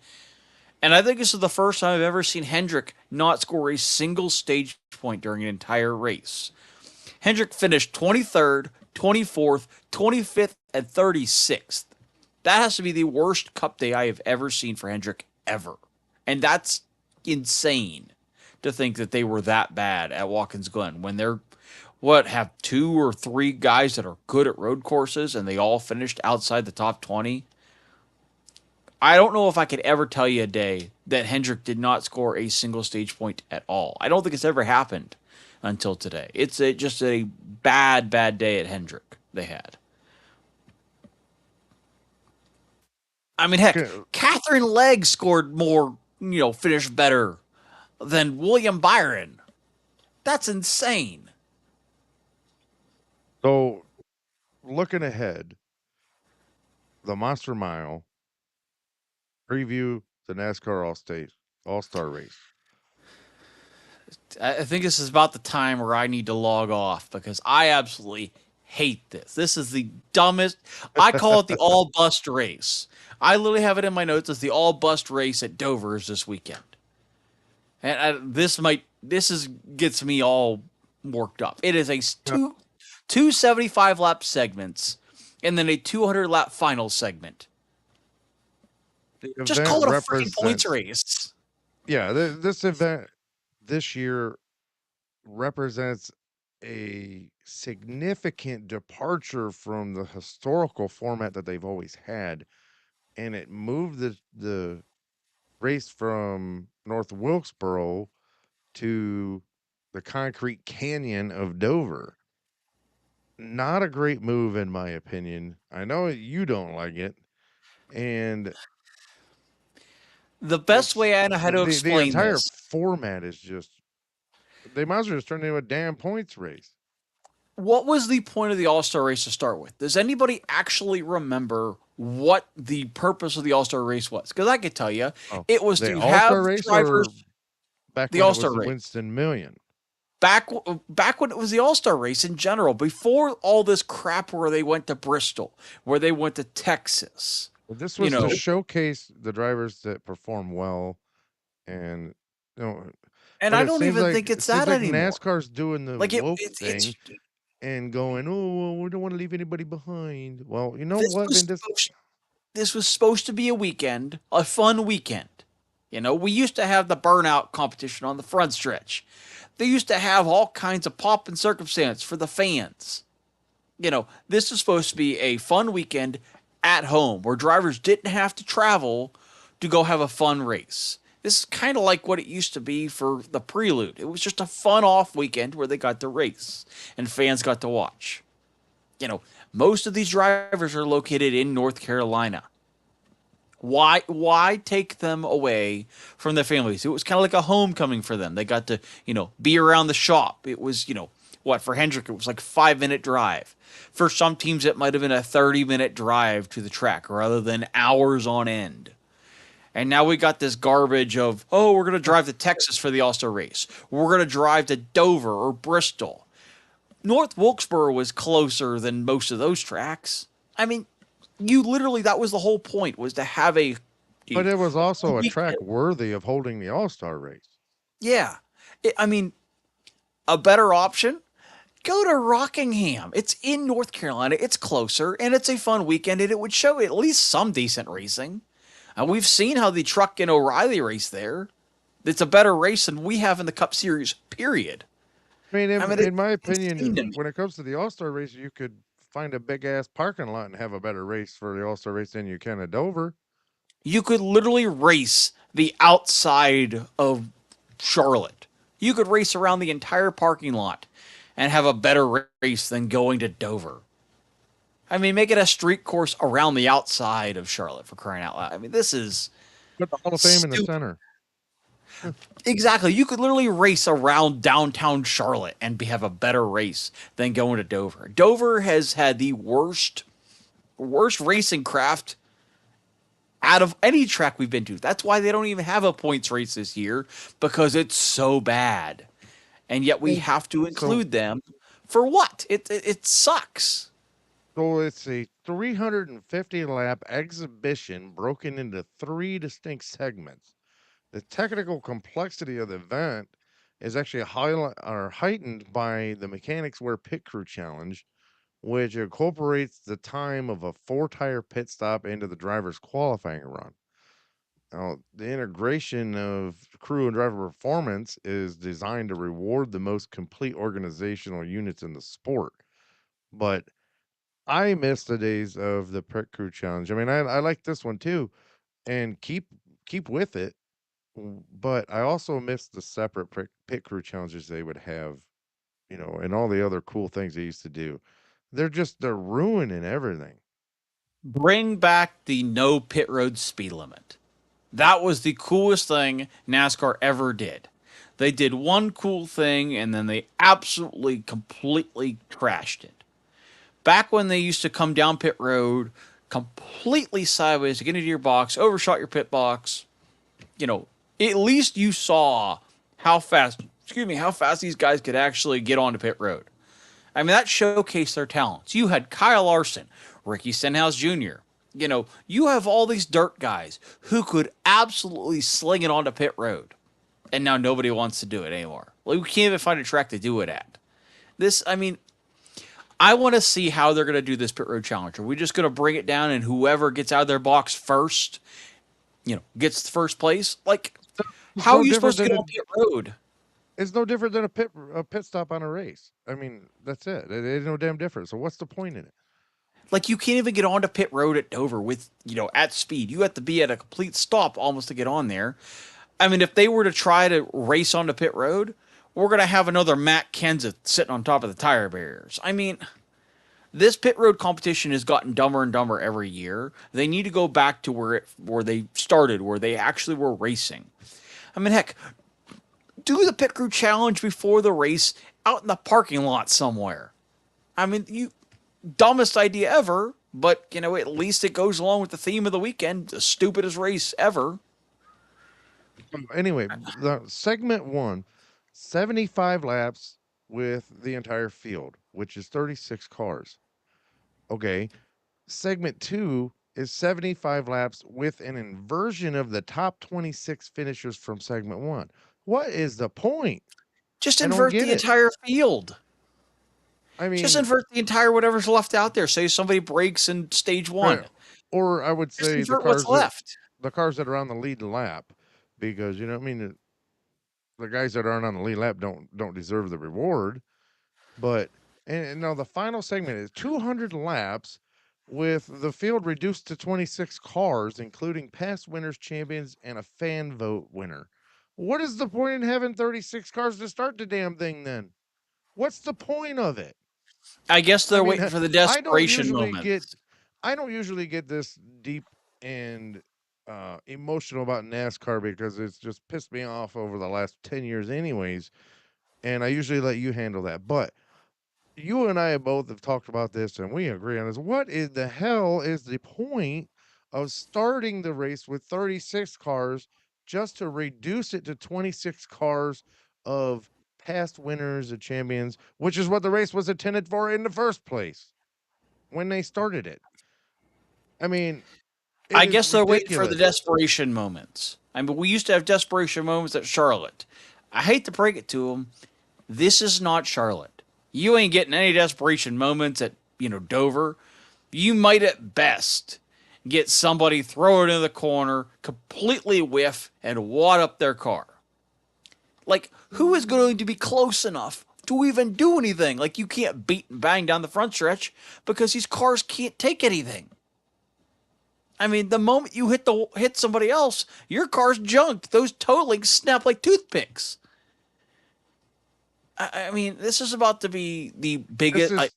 And I think this is the first time I've ever seen Hendrick not score a single stage point during an entire race. Hendrick finished 23rd, 24th, 25th, and 36th. That has to be the worst Cup day I have ever seen for Hendrick ever. And that's insane to think that they were that bad at Watkins Glen when they're have 2 or 3 guys that are good at road courses and they all finished outside the top 20. I don't know if I could ever tell you a day that Hendrick did not score a single stage point at all. I don't think it's ever happened until today. It's just a bad, bad day at Hendrick they had. I mean, heck, Okay, Catherine Legg scored more, finished better than William Byron. That's insane. so looking ahead, the Monster Mile preview the NASCAR All Star Race. I think this is about the time where I need to log off because I absolutely hate this. This is the dumbest. I call it the all bust race. I literally have it in my notes as the all bust race at Dover's this weekend. And this is gets me all worked up. It is a Now, 275 lap segments and then a 200 lap final segment. the Just event call it a freaking points represents, race. yeah, this event this year represents a significant departure from the historical format that they've always had, and it moved the race from North Wilkesboro to the concrete canyon of Dover. Not a great move, in my opinion. I know you don't like it, and The best it's way I know how to the explain entire this. format is just they might as well just turn it into a damn points race. What was the point of the All Star race to start with? Does anybody actually remember what the purpose of the All Star race was? Because I could tell you, Oh, it was the to All have Star race, drivers or back the when All it Star was the race Winston Million. back when it was the All Star race in general. Before all this crap, where they went to Bristol, where they went to Texas, But this you was to know, showcase the drivers that perform well, and you know, and but I don't even think it it's seems that like anymore. NASCAR's doing the Like woke it's thing and going, oh, well, we don't want to leave anybody behind. Well, you know this what? was Then just supposed this was supposed to be a weekend, a fun weekend. We used to have the burnout competition on the front stretch. They used to have all kinds of pop and circumstance for the fans. This is supposed to be a fun weekend at home where drivers didn't have to travel to go have a fun race. This is kind of like what it used to be for the Prelude. It was just a fun off weekend where they got to race and fans got to watch. You know, most of these drivers are located in North Carolina. Why take them away from their families? It was kind of like a homecoming for them. They got to, be around the shop. It was, what for Hendrick, it was like 5 minute drive. For some teams, it might have been a 30-minute drive to the track rather than hours on end. And now we got this garbage of, oh, we're going to drive to Texas for the All Star race. We're going to drive to Dover or Bristol. North Wilkesboro was closer than most of those tracks. I mean, you literally, that was the whole point, was to have a but it was also a weekend. track worthy of holding the All Star race. Yeah. I mean, a better option? Go to Rockingham. It's in North Carolina. It's closer, and it's a fun weekend, and it would show at least some decent racing. And we've seen how the Truck and O'Reilly race there. It's a better race than we have in the Cup Series, period. I mean, I mean, in it's my insane to opinion, me. when it comes to the All Star race, you could find a big ass parking lot and have a better race for the All Star race than you can at Dover. You could literally race the outside of Charlotte. You could race around the entire parking lot and have a better race than going to Dover. I mean, make it a street course around the outside of Charlotte, for crying out loud. I mean, this is Put the Hall of Fame in the stupid. center. Exactly. You could literally race around downtown Charlotte and have a better race than going to Dover. Dover has had the worst racing craft out of any track we've been to. That's why they don't even have a points race this year, because it's so bad. And yet we have to So, include them for what? It sucks. so it's a 350 lap exhibition broken into three distinct segments. The technical complexity of the event is actually heightened by the Mechanics Wear Pit Crew Challenge, which incorporates the time of a four-tire pit stop into the driver's qualifying run. Now, the integration of crew and driver performance is designed to reward the most complete organizational units in the sport. But I miss the days of the pit crew challenge. I mean, I like this one too, and keep with it. But I also missed the separate pit crew challenges they would have, and all the other cool things they used to do. They're ruining everything. Bring back the no pit road speed limit. That was the coolest thing NASCAR ever did. They did one cool thing and then they absolutely completely trashed it. Back when they used to come down pit road completely sideways to get into your box, overshot your pit box, you know, at least you saw how fast these guys could actually get onto pit road. I mean, that showcased their talents. You had Kyle Larson, Ricky Stenhouse Jr. You have all these dirt guys who could absolutely sling it onto pit road. And now nobody wants to do it anymore. Like, we can't even find a track to do it at. I want to see how they're going to do this pit road challenge. Are we just going to bring it down and whoever gets out of their box first, gets the first place? Like, It's how are no you different supposed to than get on pit road? it's no different than a pit stop on a race. I mean, that's it. It ain't no damn different. So what's the point in it? Like, you can't even get onto pit road at Dover with, at speed. You have to be at a complete stop almost to get on there. I mean, if they were to try to race onto pit road, we're going to have another Matt Kenseth sitting on top of the tire barriers. I mean, this pit road competition has gotten dumber and dumber every year. They need to go back to where they started, where they actually were racing. I mean, heck, do the pit crew challenge before the race out in the parking lot somewhere. I mean, you dumbest idea ever, but at least it goes along with the theme of the weekend, the stupidest race ever. Anyway, the segment 1, 75 laps with the entire field, which is 36 cars. Okay. Segment 2 is 75 laps with an inversion of the top 26 finishers from segment 1. What is the point? Just I don't invert get the it. entire field. I Just mean, invert the entire whatever's left out there. Say somebody breaks in stage right. one. Or I would Just say invert what's left. the cars that are on the lead lap, because you know what I mean, the guys that aren't on the lead lap don't deserve the reward. But and now the final segment is 200 laps with the field reduced to 26 cars, including past winners, champions, and a fan vote winner. What is the point in having 36 cars to start the damn thing then? What's the point of it? I guess I they're mean, waiting for the I don't desperation usually get moments. I don't usually get this deep and emotional about NASCAR because it's just pissed me off over the last 10 years anyways, and I usually let you handle that. But you and I both have talked about this and we agree on this. What is the hell is the point of starting the race with 36 cars just to reduce it to 26 cars of past winners and champions, which is what the race was intended for in the first place when they started it? I mean, it I is guess they're waiting for the ridiculous. desperation moments. I mean, we used to have desperation moments at Charlotte. I hate to break it to them. This is not Charlotte. You ain't getting any desperation moments at, Dover. You might at best get somebody throw it in the corner, completely whiff, and wad up their car. Like, who is going to be close enough to even do anything? Like, you can't beat and bang down the front stretch because these cars can't take anything. I mean, the moment you hit somebody else, your car's junked. Those toe links snap like toothpicks. I mean, this is about to be the This biggest. is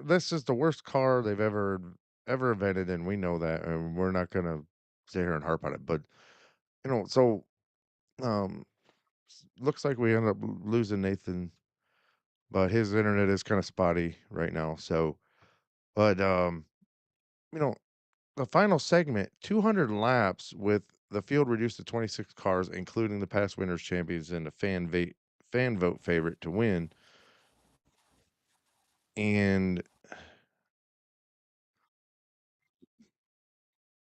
this is the worst car they've ever invented, and we know that, and we're not gonna sit here and harp on it. But so um, looks like we end up losing Nathan, but his internet is kind of spotty right now. So, but you know, the final segment, 200 laps with the field reduced to 26 cars, including the past winners, champions, and a fan vote favorite to win. And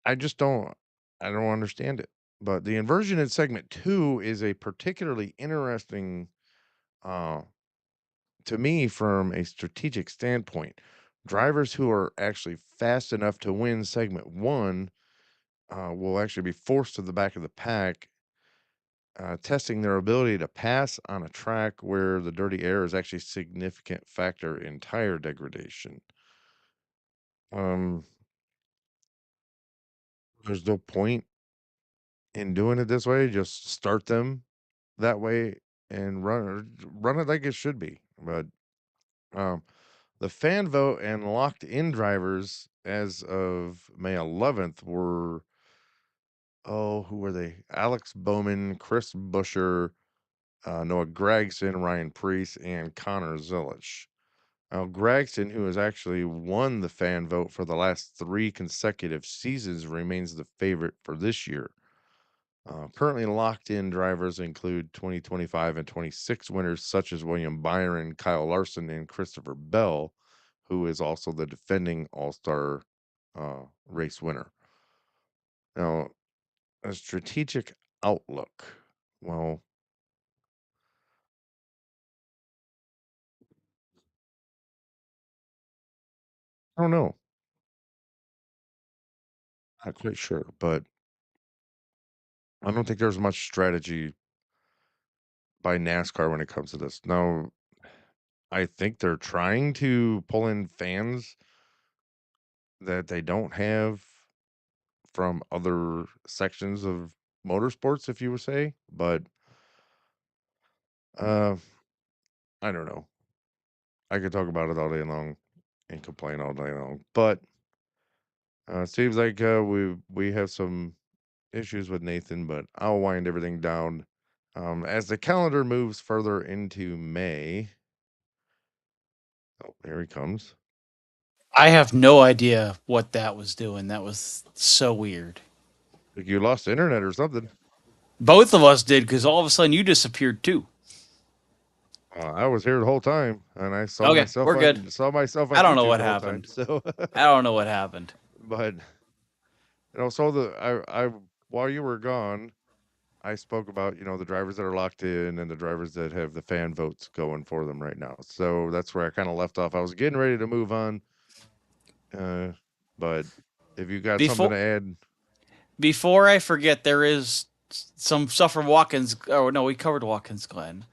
I just I don't understand it. But the inversion in segment 2 is a particularly interesting uh to me from a strategic standpoint. Drivers who are actually fast enough to win segment 1 will actually be forced to the back of the pack, testing their ability to pass on a track where the dirty air is actually a significant factor in tire degradation. Um, there's no point in doing it this way. Just start them that way and run it like it should be. But um, the fan vote and locked in drivers as of May 11th were, who were they? Alex Bowman, Chris Buescher, Noah Gragson, Ryan Preece, and Connor Zilich. Now, Gragson, who has actually won the fan vote for the last 3 consecutive seasons, remains the favorite for this year. Currently locked in drivers include 2025 and 26 winners such as William Byron, Kyle Larson, and Christopher Bell, who is also the defending All-Star race winner. Now, a strategic outlook. Well, I don't know. Not quite sure, but I don't think there's much strategy by NASCAR when it comes to this. Now, I think they're trying to pull in fans that they don't have from other sections of motorsports, if you would say, but uh, I don't know. I could talk about it all day long and complain all day long, but seems like we have some issues with Nathan, but I'll wind everything down. As the calendar moves further into May, oh, here he comes. I have no idea what that was doing. That was so weird. Like you lost the internet or something. Both of us did because all of a sudden you disappeared too. I was here the whole time, and I Okay, we're good. saw myself I on don't know YouTube what the whole time. happened. So, I don't know what happened. but so I while you were gone, I spoke about the drivers that are locked in and the drivers that have the fan votes going for them right now. So that's where I kind of left off. I was getting ready to move on, uh, but if you got something Before to add, before I forget, there is some stuff from Watkins. Oh no, we covered Watkins Glen.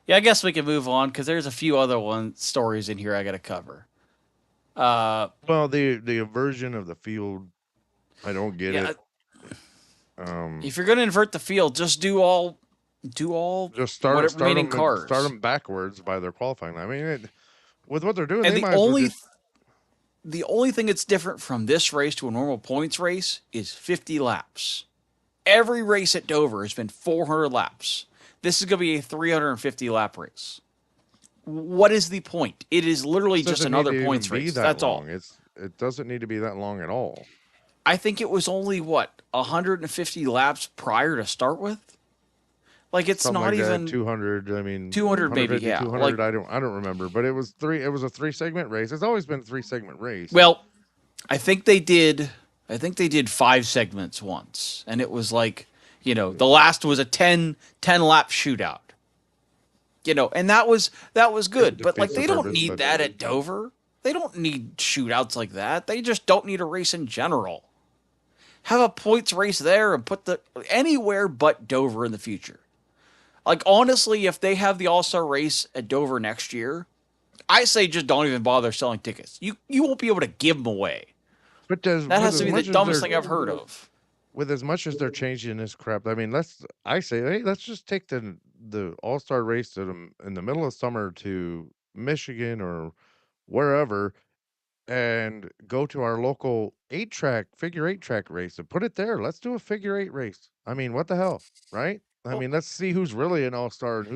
Yeah, I guess we can move on because there's a few other stories in here I got to cover. Uh, well, the inversion of the field, I don't get yeah, it. Um, if you're gonna invert the field, just do all just what start remaining them cars. backwards by their qualifying. I mean, with what they're doing, And they might as well just. the only thing that's different from this race to a normal points race is 50 laps. Every race at Dover has been 400 laps. This is going to be a 350 lap race. What is the point? It is literally This just doesn't need another to even points be race. that That's long. all. It doesn't need to be that long at all. I think it was only what 150 laps prior to start with. Like it's Something not like that, even 200. I mean, 200 maybe. 150, Yeah. 200. Like I don't remember, but it was three. It was a 3 segment race. It's always been a 3 segment race. well, I think they did. I think they did 5 segments once, and it was like the last was a 10 lap shootout. And that was It good. But like defeats the they don't purpose, need but that at Dover. They don't need shootouts like that. They just don't need a race in general. Have a points race there and put the anywhere but Dover in the future. Like honestly, if they have the All-Star race at Dover next year, I say just don't even bother selling tickets. You won't be able to give them away. does That with has to as be the much as dumbest they're thing I've heard of. changing this crap. I mean, I say, hey, let's just take the All Star race in the middle of summer to Michigan or wherever and go to our local figure eight track race and put it there. Let's do a figure eight race. I mean, what the hell, right? I Well, mean, let's see who's really an all star and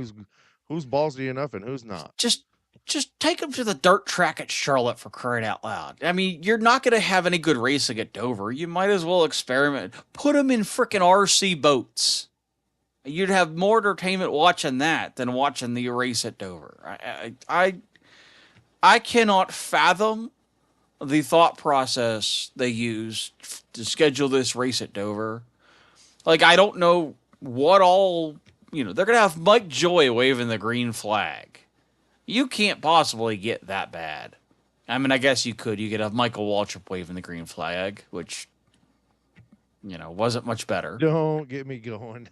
who's ballsy enough and who's not. just just take them to the dirt track at Charlotte for crying out loud. I mean, you're not going to have any good racing at Dover. You might as well experiment. Put them in frickin' RC boats. You'd have more entertainment watching that than watching the race at Dover. I cannot fathom the thought process they used to schedule this race at Dover. Like, I don't know what all, they're going to have Mike Joy waving the green flag. You can't possibly get that bad. I mean, I guess you could. You could have Michael Waltrip waving the green flag, which, wasn't much better. Don't get me going.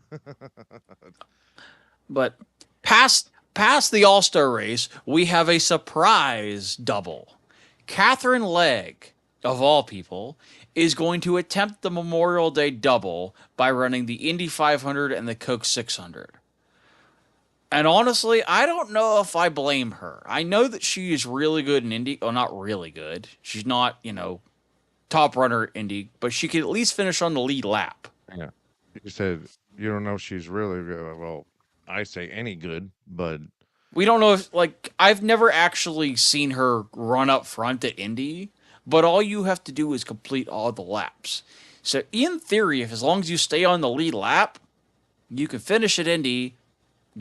But past the All-Star race, we have a surprise double. Catherine Legg of all people, is going to attempt the Memorial Day double by running the Indy 500 and the Coke 600. And honestly, I don't know if I blame her. I know that she is really good in Indy. Well, not really good. She's not, top runner at Indy, but she could at least finish on the lead lap. Yeah. You said you don't know if she's really well. I say any good, but We don't know if, I've never actually seen her run up front at Indy, but all you have to do is complete all the laps. So, in theory, if as long as you stay on the lead lap, you can finish at Indy,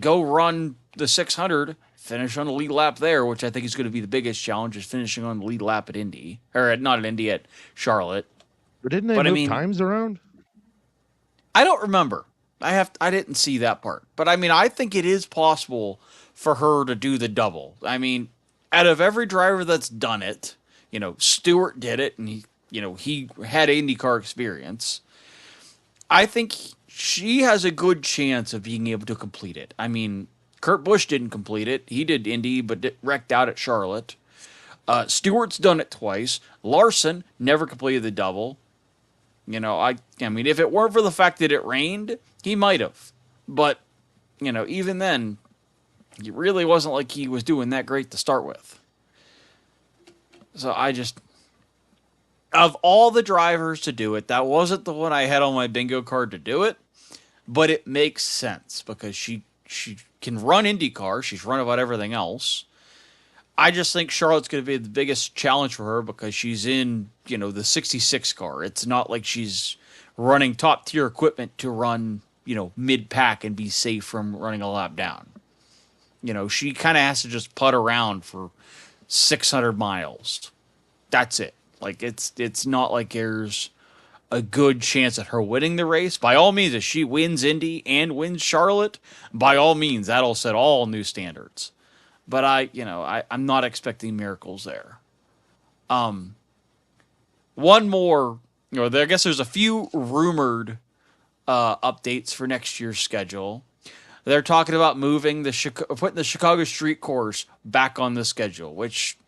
go run the 600, finish on the lead lap there, which I think is going to be the biggest challenge, is finishing on the lead lap at Indy. Not at Indy, at Charlotte. didn't they But I move mean, times around? I don't remember. I didn't see that part. But I mean, I think it is possible for her to do the double. I mean, out of every driver that's done it, Stewart did it and he had IndyCar experience. I think she has a good chance of being able to complete it. I mean, Kurt Busch didn't complete it. He did Indy but wrecked out at Charlotte. Stewart's done it twice. Larson never completed the double. I mean, if it weren't for the fact that it rained, he might have. But, even then, it really wasn't like he was doing that great to start with. So of all the drivers to do it, that wasn't the one I had on my bingo card to do it. But it makes sense because she can run IndyCar. She's run about everything else. I just think Charlotte's going to be the biggest challenge for her because she's in, the 66 car. It's not like she's running top tier equipment to run, mid pack and be safe from running a lap down. She kind of has to just putt around for 600 miles. That's it. Like it's not like there's a good chance at her winning the race. By all means, if she wins Indy and wins Charlotte, by all means, that'll set all new standards. But I'm not expecting miracles there. One more, I guess there's a few rumored updates for next year's schedule. They're talking about putting the Chicago Street Course back on the schedule, which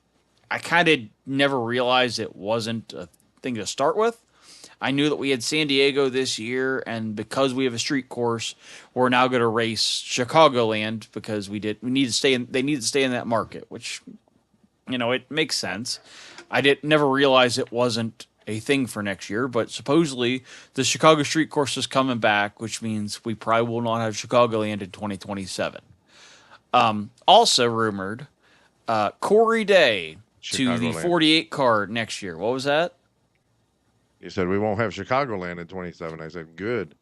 I kind of never realized it wasn't a thing to start with. I knew that we had San Diego this year, and because we have a street course, we're now going to race Chicagoland because they need to stay in that market, which, it makes sense. I never realize it wasn't a thing for next year, but supposedly the Chicago street course is coming back, which means we probably will not have Chicagoland in 2027. Also rumored, Corey Day to the 48 car next year. What was that? You said we won't have Chicagoland in 27. I said, good.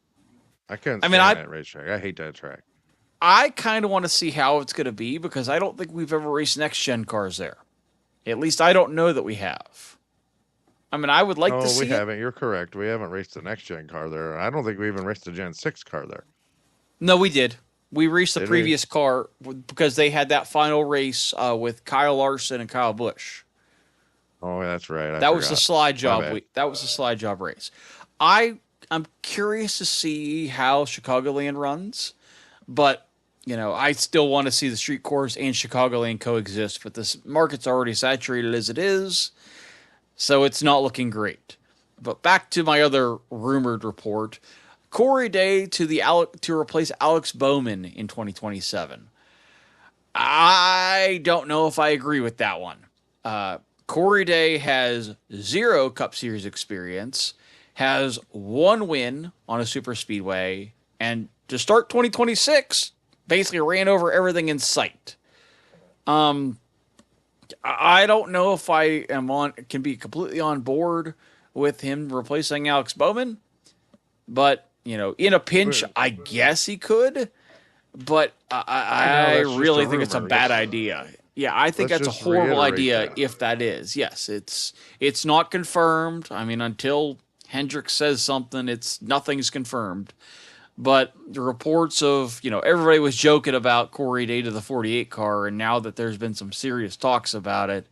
I couldn't stand that racetrack. I hate that track. I kind of want to see how it's going to be because I don't think we've ever raced next-gen cars there. At least I don't know that we have. I mean, I would like to see we haven't. You're correct. We haven't raced the next-gen car there. I don't think we even raced the Gen 6 car there. No, we did. We raced the previous car because they had that final race with Kyle Larson and Kyle Busch. Oh, that's right. That was the slide job. That was the slide job race. I'm curious to see how Chicagoland runs, but I still want to see the street course and Chicagoland coexist. But this market's already saturated as it is, so it's not looking great. But back to my other rumored report: Corey Day to replace Alex Bowman in 2027. I don't know if I agree with that one. Corey Day has 0 Cup Series experience, has 1 win on a super speedway, and to start 2026, basically ran over everything in sight. I don't know if I can be completely on board with him replacing Alex Bowman, but in a pinch, I guess he could. But I really think it's a bad idea. Yeah, I think that's a horrible idea if that is. Yes, it's not confirmed. I mean, until Hendrick says something, nothing's confirmed. But the reports of, everybody was joking about Corey Day to the 48 car, and now that there's been some serious talks about it,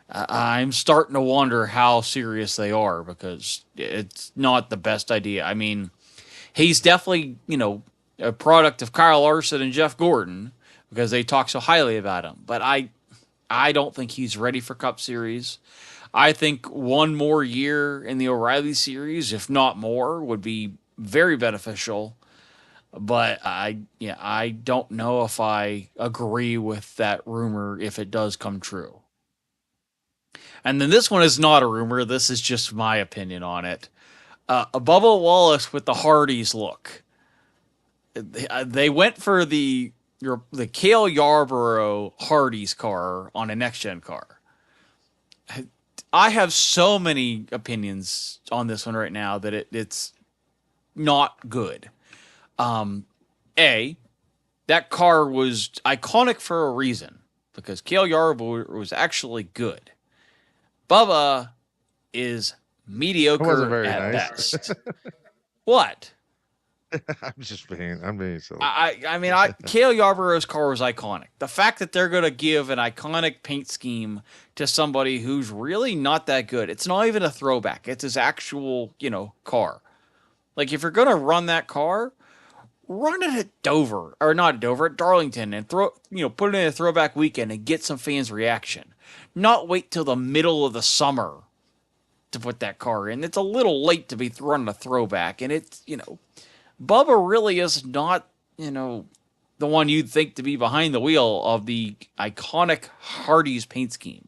I'm starting to wonder how serious they are because it's not the best idea. I mean, he's definitely, a product of Kyle Larson and Jeff Gordon, because they talk so highly about him. But I don't think he's ready for Cup Series. I think one more year in the O'Reilly series, if not more, would be very beneficial. But I don't know if I agree with that rumor if it does come true. And then this one is not a rumor. This is just my opinion on it. Bubba Wallace with the Hardys look. They went for the Cale Yarborough Hardy's car on a next gen car. I have so many opinions on this one right now that it's not good. A, that car was iconic for a reason because Cale Yarborough was actually good. Bubba is It wasn't mediocre very at nice. best. What? I'm being silly. Cale Yarborough's car was iconic. The fact that they're going to give an iconic paint scheme to somebody who's really not that good, it's not even a throwback. It's his actual, car. Like, if you're going to run that car, run it at Dover, or not at Dover, at Darlington, and put it in a throwback weekend and get some fans' reaction. Not wait till the middle of the summer to put that car in. It's a little late to be running a throwback, and Bubba really is not, the one you'd think to be behind the wheel of the iconic Hardee's paint scheme.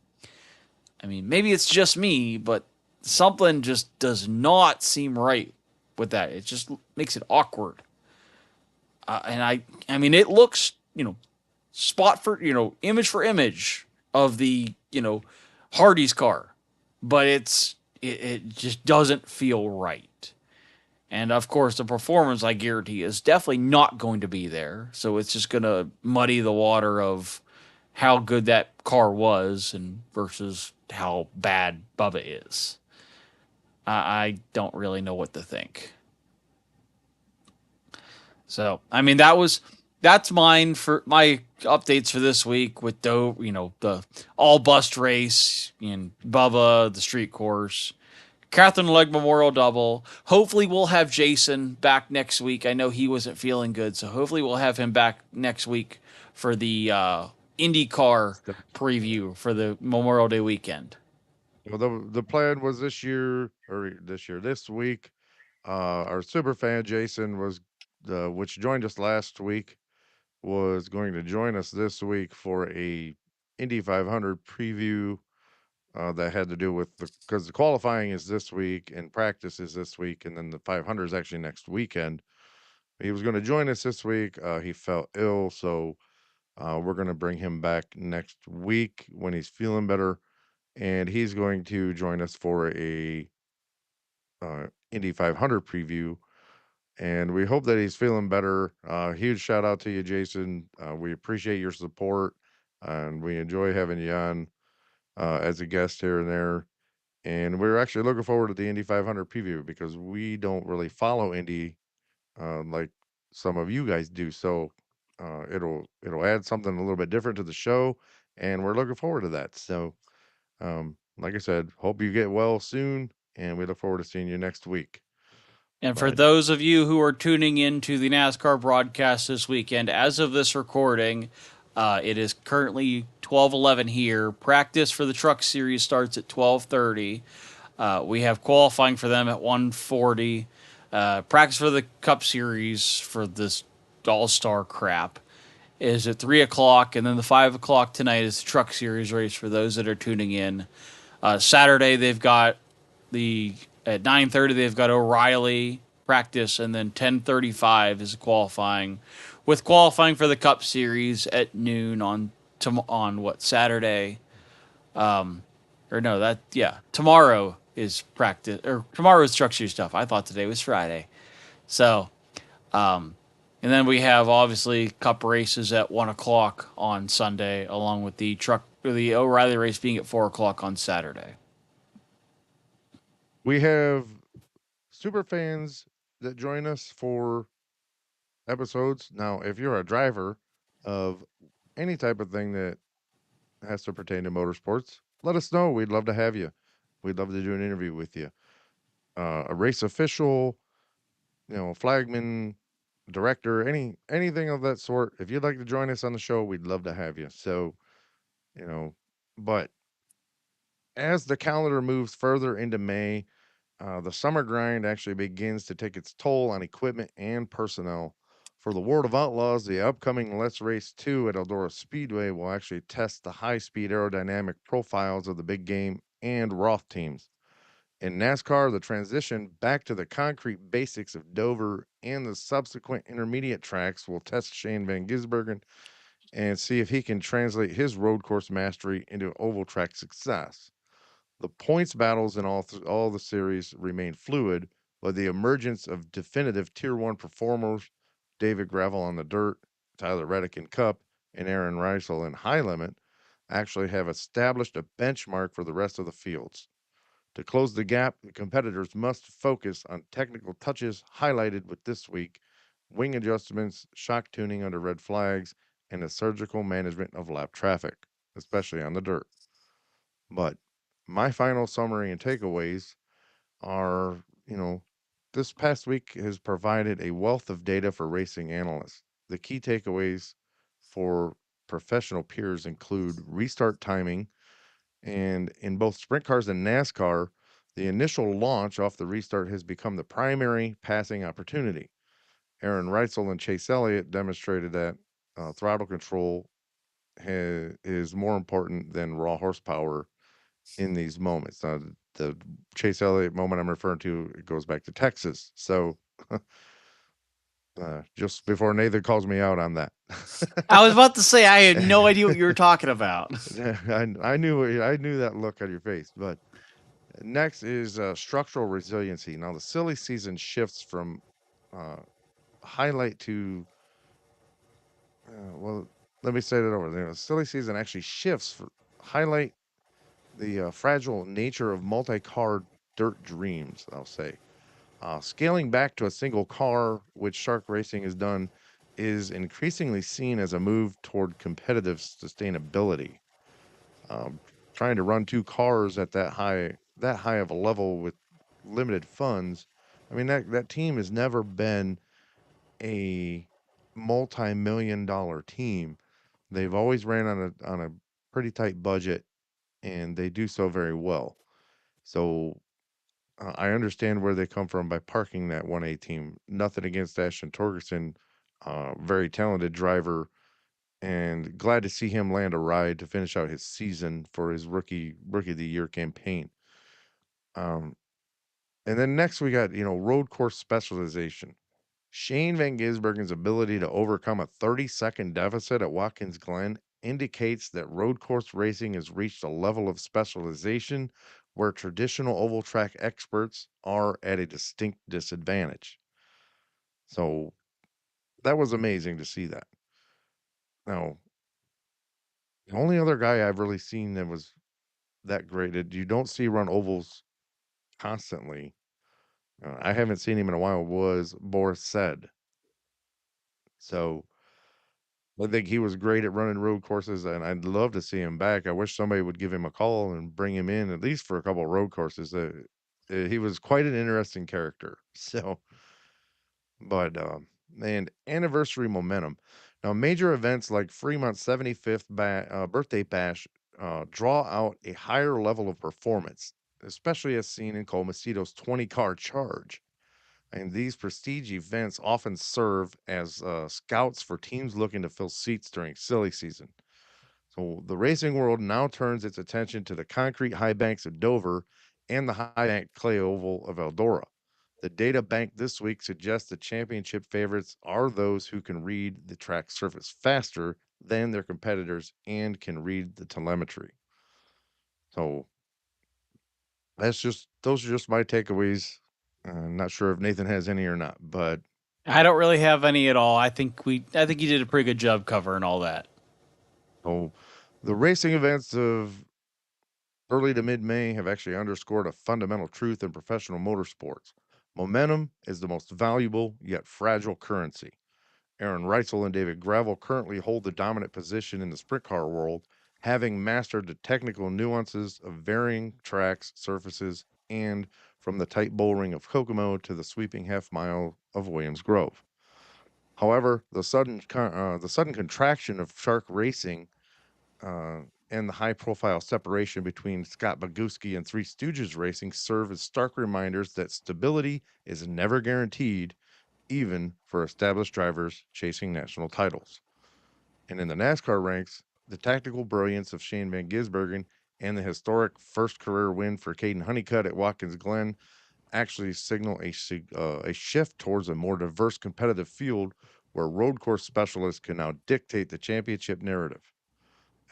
I mean, maybe it's just me, but something just does not seem right with that. It just makes it awkward. And it looks, spot for, image for image of the, Hardee's car, but it just doesn't feel right. And of course, the performance, I guarantee, is definitely not going to be there. So it's just going to muddy the water of how good that car was and versus how bad Bubba is. I don't really know what to think. So, that's mine for my updates for this week with the all bust race and Bubba, the street course. Catherine Leg Memorial Double. Hopefully, we'll have Jason back next week. I know he wasn't feeling good, so hopefully, we'll have him back next week for the IndyCar preview for the Memorial Day weekend. Well, the plan was this week. Our super fan Jason which joined us last week, was going to join us this week for a Indy 500 preview that had to do with because the qualifying is this week and practice is this week, and then the 500 is actually next weekend. He was going to join us this week. He felt ill, so we're going to bring him back next week when he's feeling better, and he's going to join us for a Indy 500 preview. And we hope that he's feeling better. Huge shout out to you, Jason. We appreciate your support, and we enjoy having you on as a guest here and there. And we're actually looking forward to the Indy 500 preview because we don't really follow Indy like some of you guys do. So it'll add something a little bit different to the show, and we're looking forward to that. So, like I said, hope you get well soon, and we look forward to seeing you next week. And for But those of you who are tuning in to the NASCAR broadcast this weekend, as of this recording, it is currently 12:11 here. Practice for the Truck Series starts at 12:30. We have qualifying for them at 1:40. Practice for the Cup Series for this All-Star crap is at 3 o'clock, and then the 5 o'clock tonight is the Truck Series race for those that are tuning in. Saturday they've got the at 9:30 they've got O'Reilly practice, and then 10:35 is qualifying, with qualifying for the Cup Series at noon on what Saturday, or no that yeah tomorrow is practice, or tomorrow is Truck Series stuff. I thought today was Friday, so and then we have obviously Cup races at 1 o'clock on Sunday, along with the O'Reilly race being at 4 o'clock on Saturday. we have super fans that join us for episodes. Now, if you're a driver of any type of thing that has to pertain to motorsports, let us know. We'd love to have you. We'd love to do an interview with you. A race official, flagman, director, anything of that sort. If you'd like to join us on the show, we'd love to have you. So, but As the calendar moves further into May, the summer grind actually begins to take its toll on equipment and personnel. For the World of Outlaws, the upcoming Let's Race 2 at Eldora Speedway will actually test the high speed aerodynamic profiles of the big game and Roth teams. In NASCAR, the transition back to the concrete basics of Dover and the subsequent intermediate tracks will test Shane Van Gisbergen and see if he can translate his road course mastery into oval track success. The points battles in all the series remain fluid, but the emergence of definitive Tier 1 performers, David Gravel on the dirt, Tyler Reddick in Cup, and Aaron Reutzel in high limit, actually have established a benchmark for the rest of the fields. To close the gap, the competitors must focus on technical touches highlighted with this week, wing adjustments, shock tuning under red flags, and the surgical management of lap traffic, especially on the dirt. But my final summary and takeaways are, this past week has provided a wealth of data for racing analysts. The key takeaways for professional peers include restart timing, and in both sprint cars and NASCAR, the initial launch off the restart has become the primary passing opportunity. Aaron Reutzel and Chase Elliott demonstrated that throttle control is more important than raw horsepower in these moments. The Chase Elliott moment I'm referring to, it goes back to Texas. So just before Nathan calls me out on that, I was about to say I had no idea what you were talking about. I knew that look on your face. But next is structural resiliency. Now the silly season shifts from uh, highlight to well. Let me say that over. The silly season actually shifts for highlight the fragile nature of multi-car dirt dreams. I'll say. Scaling back to a single car, which Shark Racing has done, is increasingly seen as a move toward competitive sustainability. Um, Trying to run two cars at that high of a level with limited funds, I mean that team has never been a multi-million-dollar team. They've always ran on a pretty tight budget, and they do so very well. So I understand where they come from by parking that 1A team. Nothing against Ashton Torgerson, very talented driver, and glad to see him land a ride to finish out his season for his rookie of the year campaign. Um, and then next we got road course specialization. Shane Van Gisbergen's ability to overcome a 30-second deficit at Watkins Glen indicates that road course racing has reached a level of specialization where traditional oval track experts are at a distinct disadvantage. So that was amazing to see that. Now, the only other guy I've really seen that was that great, that you don't see run ovals constantly, I haven't seen him in a while, was Boris Said. So I think he was great at running road courses, and I'd love to see him back. I wish somebody would give him a call and bring him in at least for a couple of road courses. He was quite an interesting character. So, but and anniversary momentum. Now, major events like Fremont's 75th birthday bash draw out a higher level of performance, especially as seen in Cole Macito's 20-car charge. And these prestige events often serve as scouts for teams looking to fill seats during silly season. So the racing world now turns its attention to the concrete high banks of Dover and the high bank clay oval of Eldora. The data bank this week suggests the championship favorites are those who can read the track surface faster than their competitors and can read the telemetry. So those are just my takeaways. I'm not sure if Nathan has any or not, but I don't really have any at all. I think you did a pretty good job covering all that. so the racing events of early to mid May have actually underscored a fundamental truth in professional motorsports. Momentum is the most valuable yet fragile currency. Aaron Reutzel and David Gravel currently hold the dominant position in the sprint car world, having mastered the technical nuances of varying tracks, surfaces, and from the tight bull ring of Kokomo to the sweeping half mile of Williams Grove. However, the sudden contraction of Shark Racing and the high-profile separation between Scott Boguski and Three Stooges Racing serve as stark reminders that stability is never guaranteed, even for established drivers chasing national titles. And in the NASCAR ranks, the tactical brilliance of Shane Van Gisbergen and the historic first career win for Caden Honeycutt at Watkins Glen actually signal a shift towards a more diverse competitive field where road course specialists can now dictate the championship narrative.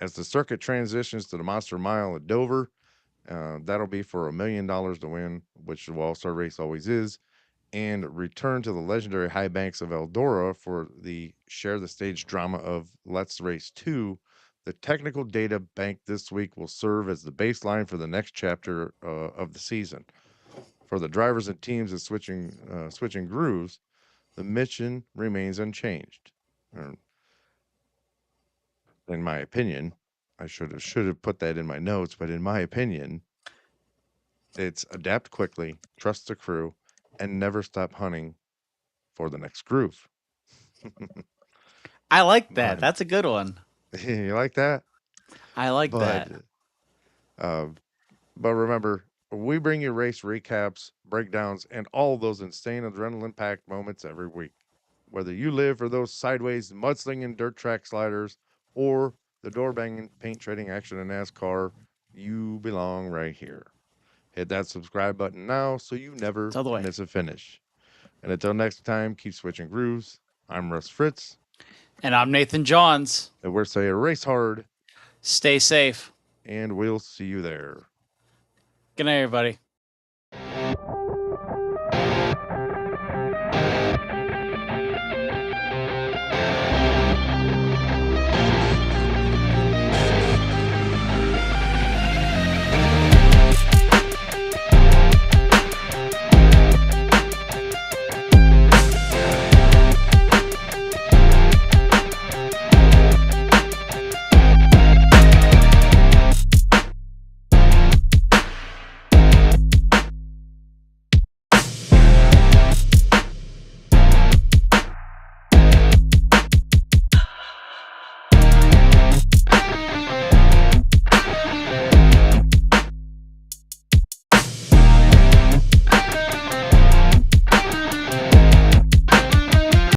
As the circuit transitions to the Monster Mile at Dover, that'll be for $1 million to win, which the All Star race always is, and return to the legendary high banks of Eldora for the share the stage drama of Let's Race 2. The technical data bank this week will serve as the baseline for the next chapter of the season. For the drivers and teams at Switchin Grooves, the mission remains unchanged. In my opinion, I should have put that in my notes, but in my opinion, it's adapt quickly, trust the crew, and never stop hunting for the next groove. I like that. Mine. That's a good one. You like that? I like But that. uh, but remember, we bring you race recaps, breakdowns, and all those insane adrenaline packed moments every week. Whether you live for those sideways mudslinging dirt track sliders or the door banging paint trading action in NASCAR, you belong right here. Hit that subscribe button now so you never It's all the way. miss a finish. And until next time, keep switching grooves. I'm Russ Fritz, And I'm Nathan Johns. and we're saying race hard, Stay safe. and we'll see you there. Good night, everybody.